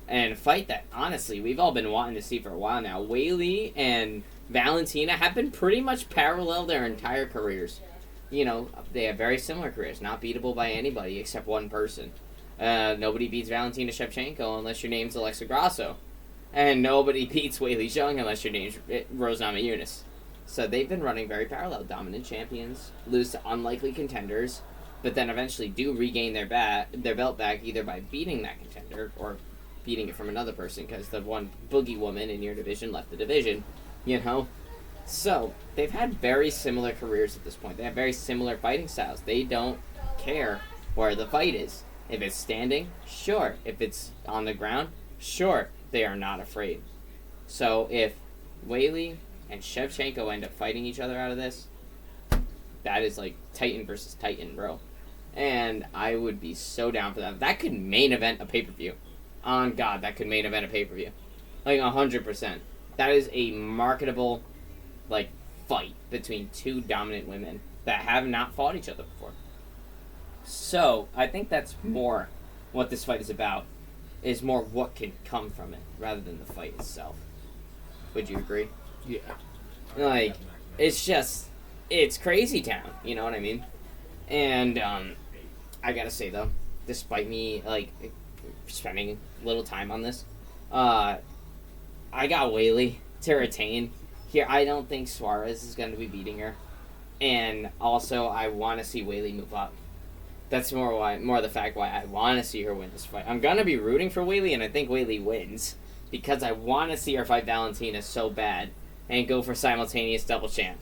And a fight that, honestly, we've all been wanting to see for a while now. Weili and Valentina have been pretty much parallel their entire careers. You know, they have very similar careers, not beatable by anybody except one person. Nobody beats Valentina Shevchenko unless your name's Alexa Grasso. And nobody beats Weili Zhang unless your name's Rose Namajunas. So they've been running very parallel. Dominant champions lose to unlikely contenders, but then eventually do regain their belt back either by beating that contender or beating it from another person because the one boogie woman in your division left the division, you know? So, they've had very similar careers at this point. They have very similar fighting styles. They don't care where the fight is. If it's standing, sure. If it's on the ground, sure. They are not afraid. So, if Weili and Shevchenko end up fighting each other out of this, that is like Titan versus Titan, bro. And I would be so down for that. That could main event a pay-per-view. On God, that could main event a pay-per-view. Like, 100%. That is a marketable, like, fight between two dominant women that have not fought each other before. So, I think that's more what this fight is about. Is more what can come from it, rather than the fight itself. Would you agree? Yeah. Like, it's crazy town, you know what I mean? And, I gotta say, though, despite me, like, spending little time on this, I got Weili to retain. Here, I don't think Suarez is going to be beating her. And also, I want to see Weili move up. That's more the fact why I want to see her win this fight. I'm going to be rooting for Weili, and I think Weili wins. Because I want to see her fight Valentina so bad. And go for simultaneous double champ.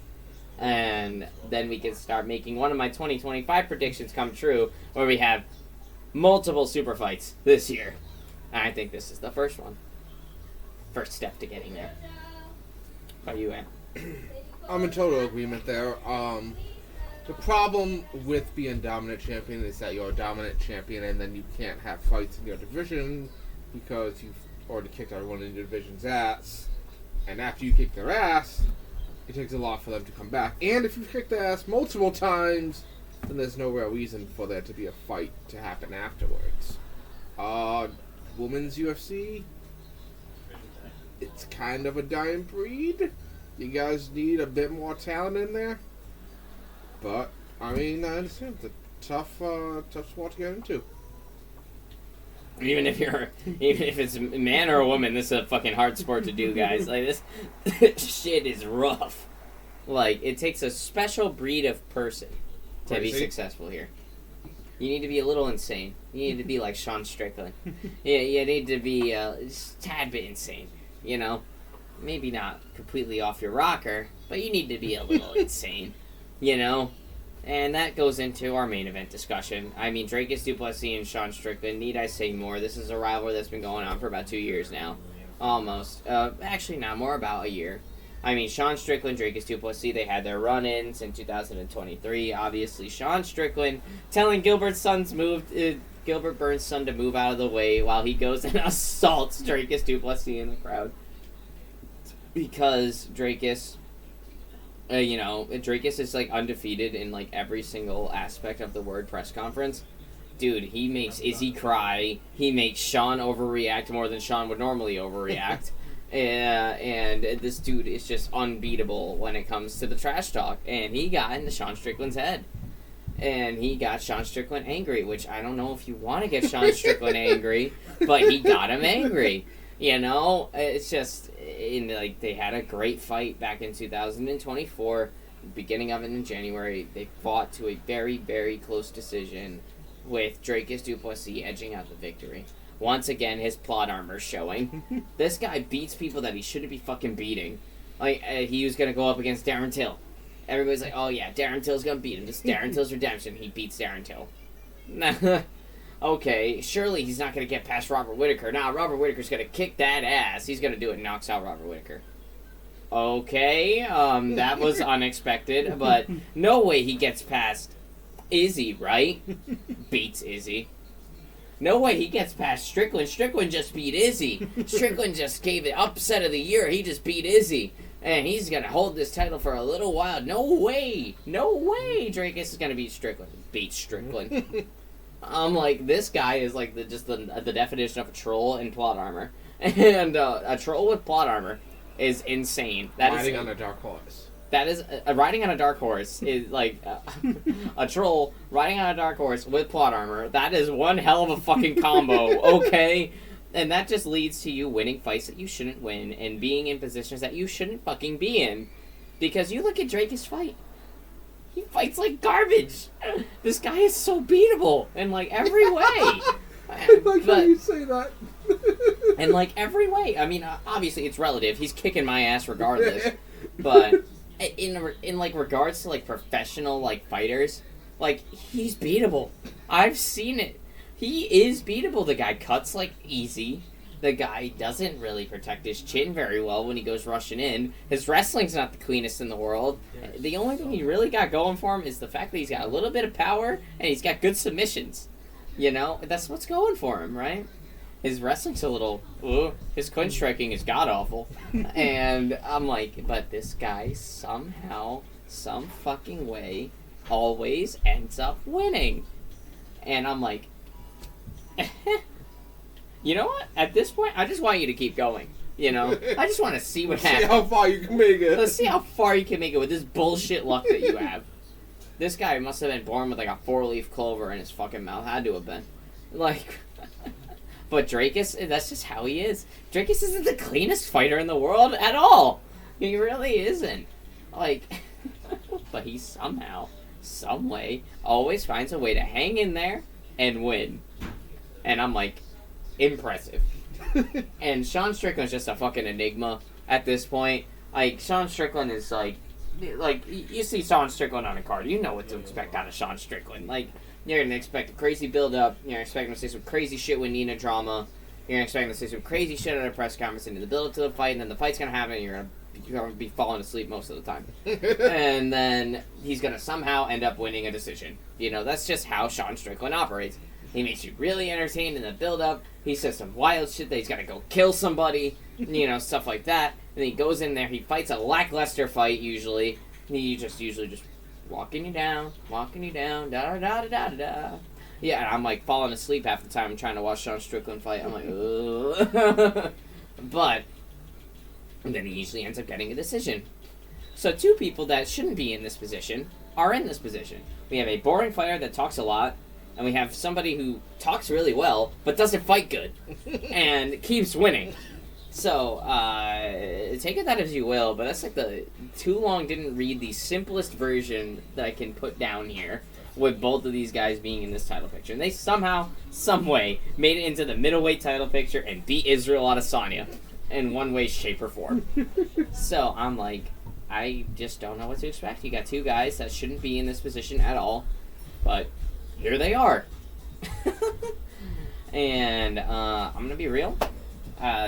And then we can start making one of my 2025 predictions come true. Where we have multiple super fights this year. And I think this is the first one. First step to getting there. How about you, Ann? I'm in total agreement there. The problem with being dominant champion is that you're a dominant champion and then you can't have fights in your division because you've already kicked everyone in your division's ass. And after you kick their ass, it takes a lot for them to come back. And if you've kicked their ass multiple times, then there's no real reason for there to be a fight to happen afterwards. Women's UFC, it's kind of a dying breed. You guys need a bit more talent in there. But, I mean, I understand it's a tough sport to get into. Even if it's a man or a woman, this is a fucking hard sport to do, guys. Like, this shit is rough. Like, it takes a special breed of person to be successful here. You need to be a little insane. You need to be like Sean Strickland. Yeah, you need to be just a tad bit insane, you know? Maybe not completely off your rocker, but you need to be a little insane. You know? And that goes into our main event discussion. I mean, Dracus du Plessis and Sean Strickland, need I say more? This is a rivalry that's been going on for about 2 years now. Almost. Actually, not more, about a year. I mean, Sean Strickland, Dracus du Plessis, they had their run-ins in 2023. Obviously, Sean Strickland telling Gilbert Burns' son to move out of the way while he goes and assaults Dracus du Plessis in the crowd. Because Dracus... Dracus is, like, undefeated in, like, every single aspect of the word press conference. dude, he makes Izzy cry. He makes Sean overreact more than Sean would normally overreact. And this dude is just unbeatable when it comes to the trash talk. And he got into Sean Strickland's head. And he got Sean Strickland angry, which I don't know if you want to get Sean Strickland angry, but he got him angry. You know, it's just, like, they had a great fight back in 2024, beginning of it in January. They fought to a very, very close decision with Dracus du Plessis edging out the victory. Once again, his plot armor showing. This guy beats people that he shouldn't be fucking beating. Like, he was going to go up against Darren Till. Everybody's like, oh yeah, Darren Till's going to beat him. This is Darren Till's redemption. He beats Darren Till. Okay, surely he's not going to get past Robert Whittaker. Nah, Robert Whittaker's going to kick that ass. He's going to do it and knocks out Robert Whittaker. Okay, that was unexpected, but no way he gets past Izzy, right? Beats Izzy. No way he gets past Strickland. Strickland just beat Izzy. Strickland just gave it upset of the year. He just beat Izzy. And he's going to hold this title for a little while. No way. No way Dracus is going to beat Strickland. Beat Strickland. I'm like, this guy is like the definition of a troll in plot armor. And a troll with plot armor is insane. Riding on a dark horse. That is, riding on a dark horse is like a troll riding on a dark horse with plot armor. That is one hell of a fucking combo, okay? And that just leads to you winning fights that you shouldn't win and being in positions that you shouldn't fucking be in. Because you look at Dracus fight. He fights like garbage. This guy is so beatable in like every way. I like how you say that. In like every way. I mean, obviously it's relative. He's kicking my ass regardless. But in like regards to like professional like fighters, like he's beatable. I've seen it. He is beatable. The guy cuts like easy. The guy doesn't really protect his chin very well when he goes rushing in. His wrestling's not the cleanest in the world. The only thing he really got going for him is the fact that he's got a little bit of power and he's got good submissions. You know, that's what's going for him, right? His wrestling's a little, his clinch striking is god-awful. And I'm like, but this guy somehow, some fucking way, always ends up winning. And I'm like, you know what? At this point, I just want you to keep going. You know? I just want to see what happens. See how far you can make it. Let's see how far you can make it with this bullshit luck that you have. This guy must have been born with like a 4-leaf clover in his fucking mouth. Had to have been. Like, but Dracus, that's just how he is. Dracus isn't the cleanest fighter in the world at all. He really isn't. Like, but he somehow, some way, always finds a way to hang in there and win. And I'm like, impressive. And Sean Strickland's just a fucking enigma at this point. Like, Sean Strickland is like, you see Sean Strickland on a card, you know what to expect out of Sean Strickland. Like, you're going to expect a crazy build-up, you're expecting to say some crazy shit with Nina drama, you're expecting to say some crazy shit at a press conference into the build-up to the fight, and then the fight's going to happen, and you're going to be falling asleep most of the time. And then he's going to somehow end up winning a decision. You know, that's just how Sean Strickland operates. He makes you really entertained in the build-up. He says some wild shit that he's got to go kill somebody, you know, stuff like that. And then he goes in there, he fights a lackluster fight usually. He usually just walking you down, da-da-da-da-da-da. Yeah, and I'm like falling asleep half the time I'm trying to watch Sean Strickland fight. I'm like, ugh. But then he usually ends up getting a decision. So two people that shouldn't be in this position are in this position. We have a boring fighter that talks a lot, and we have somebody who talks really well, but doesn't fight good, and keeps winning. So, take it that as you will, but that's like the too long didn't read the simplest version that I can put down here, with both of these guys being in this title picture. And they somehow, some way, made it into the middleweight title picture and beat Israel Adesanya in one way, shape, or form. So, I'm like, I just don't know what to expect. You got two guys that shouldn't be in this position at all, but here they are. And I'm going to be real.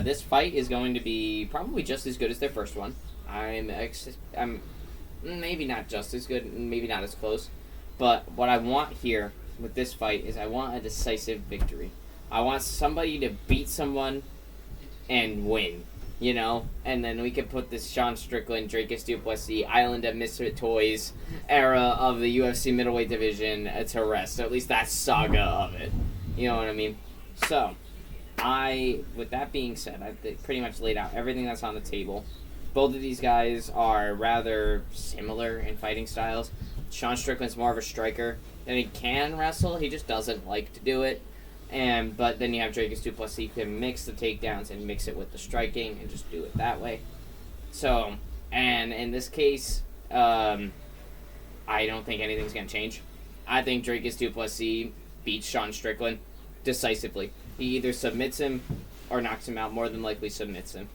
This fight is going to be probably just as good as their first one. I'm maybe not just as good, maybe not as close. But what I want here with this fight is I want a decisive victory. I want somebody to beat someone and win. you know, and then we could put this Sean Strickland, Dracus du Plessis, Island of Misfit Toys era of the UFC middleweight division to rest. Or at least that saga of it. You know what I mean? So, with that being said, I've pretty much laid out everything that's on the table. Both of these guys are rather similar in fighting styles. Sean Strickland's more of a striker, and he can wrestle. He just doesn't like to do it. But then you have Dracus du Plessis who can mix the takedowns and mix it with the striking and just do it that way. So, and in this case, I don't think anything's going to change. I think Dracus du Plessis beats Sean Strickland decisively. He either submits him or knocks him out, more than likely submits him.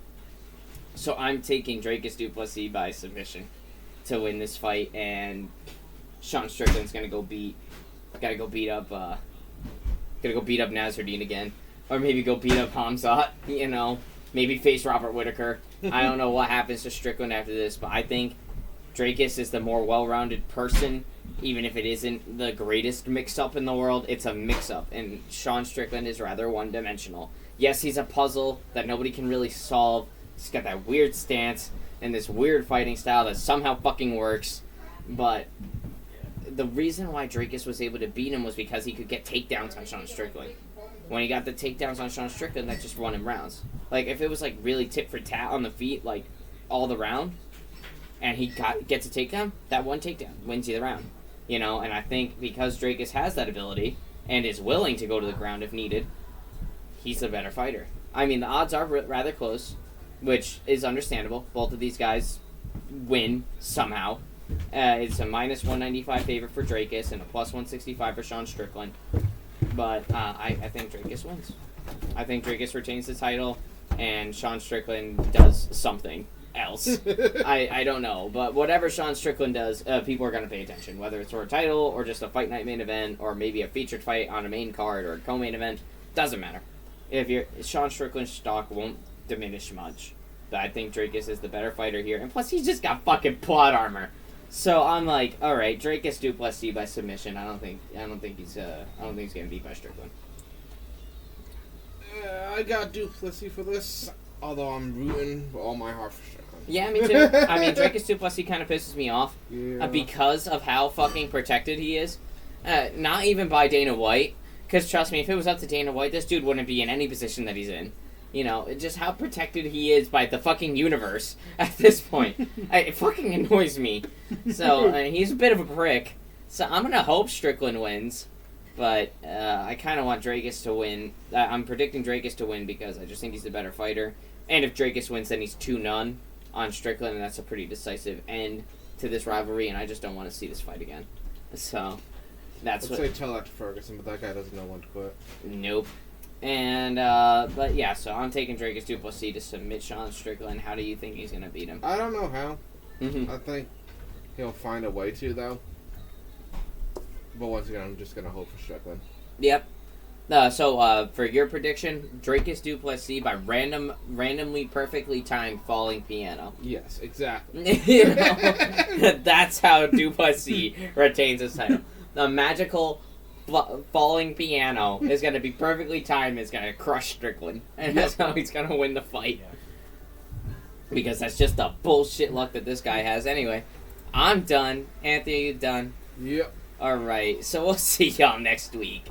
So I'm taking Dracus du Plessis by submission to win this fight, and Sean Strickland's gonna go beat up Nasruddin again, or maybe go beat up Hamzat. You know, maybe face Robert Whittaker. I don't know what happens to Strickland after this, but I think Dracus is the more well-rounded person. Even if it isn't the greatest mix-up in the world, it's a mix-up, and Sean Strickland is rather one-dimensional. Yes, he's a puzzle that nobody can really solve. He's got that weird stance and this weird fighting style that somehow fucking works, but the reason why Dracus was able to beat him was because he could get takedowns on Sean Strickland. When he got the takedowns on Sean Strickland, that just won him rounds. Like, if it was, like, really tit-for-tat on the feet, like, all the round, and he gets a takedown, that one takedown wins you the round. You know, and I think because Dracus has that ability and is willing to go to the ground if needed, he's the better fighter. I mean, the odds are rather close, which is understandable. Both of these guys win somehow. It's a minus 195 favorite for Dracus and a plus 165 for Sean Strickland. But I think Dracus wins. I think Dracus retains the title, and Sean Strickland does something else. I don't know, but whatever Sean Strickland does, people are going to pay attention, whether it's for a title or just a fight night main event or maybe a featured fight on a main card or a co-main event. Doesn't matter. Sean Strickland's stock won't diminish much, but I think Dracus is the better fighter here, and plus he's just got fucking plot armor. So I'm like, all right, Dracus du Plessis by submission. I don't think he's gonna beat by Strickland. I got du Plessis for this, although I'm rooting with all my heart for Strickland. Yeah, me too. I mean, Dracus du Plessis kind of pisses me off because of how fucking protected he is. Not even by Dana White, because trust me, if it was up to Dana White, this dude wouldn't be in any position that he's in. You know, just how protected he is by the fucking universe at this point. It fucking annoys me. So, he's a bit of a prick. So, I'm going to hope Strickland wins. But I kind of want Dracus to win. I'm predicting Dracus to win because I just think he's the better fighter. And if Dracus wins, then he's 2-0 on Strickland. And that's a pretty decisive end to this rivalry. And I just don't want to see this fight again. So, that's Let's say tell that to Ferguson, but that guy doesn't know when to quit. Nope. And, but yeah, so I'm taking Dracus du Plessis to submit Sean Strickland. How do you think he's going to beat him? I don't know how. Mm-hmm. I think he'll find a way to, though. But once again, I'm just going to hope for Strickland. Yep. So, for your prediction, Dracus du Plessis by randomly perfectly timed falling piano. Yes, exactly. You know, that's how du Plessis retains his title. The magical falling piano is going to be perfectly timed. It's going to crush Strickland. And that's how he's going to win the fight. Because that's just the bullshit luck that this guy has. Anyway, I'm done. Anthony, you done? Yep. Alright, so we'll see y'all next week.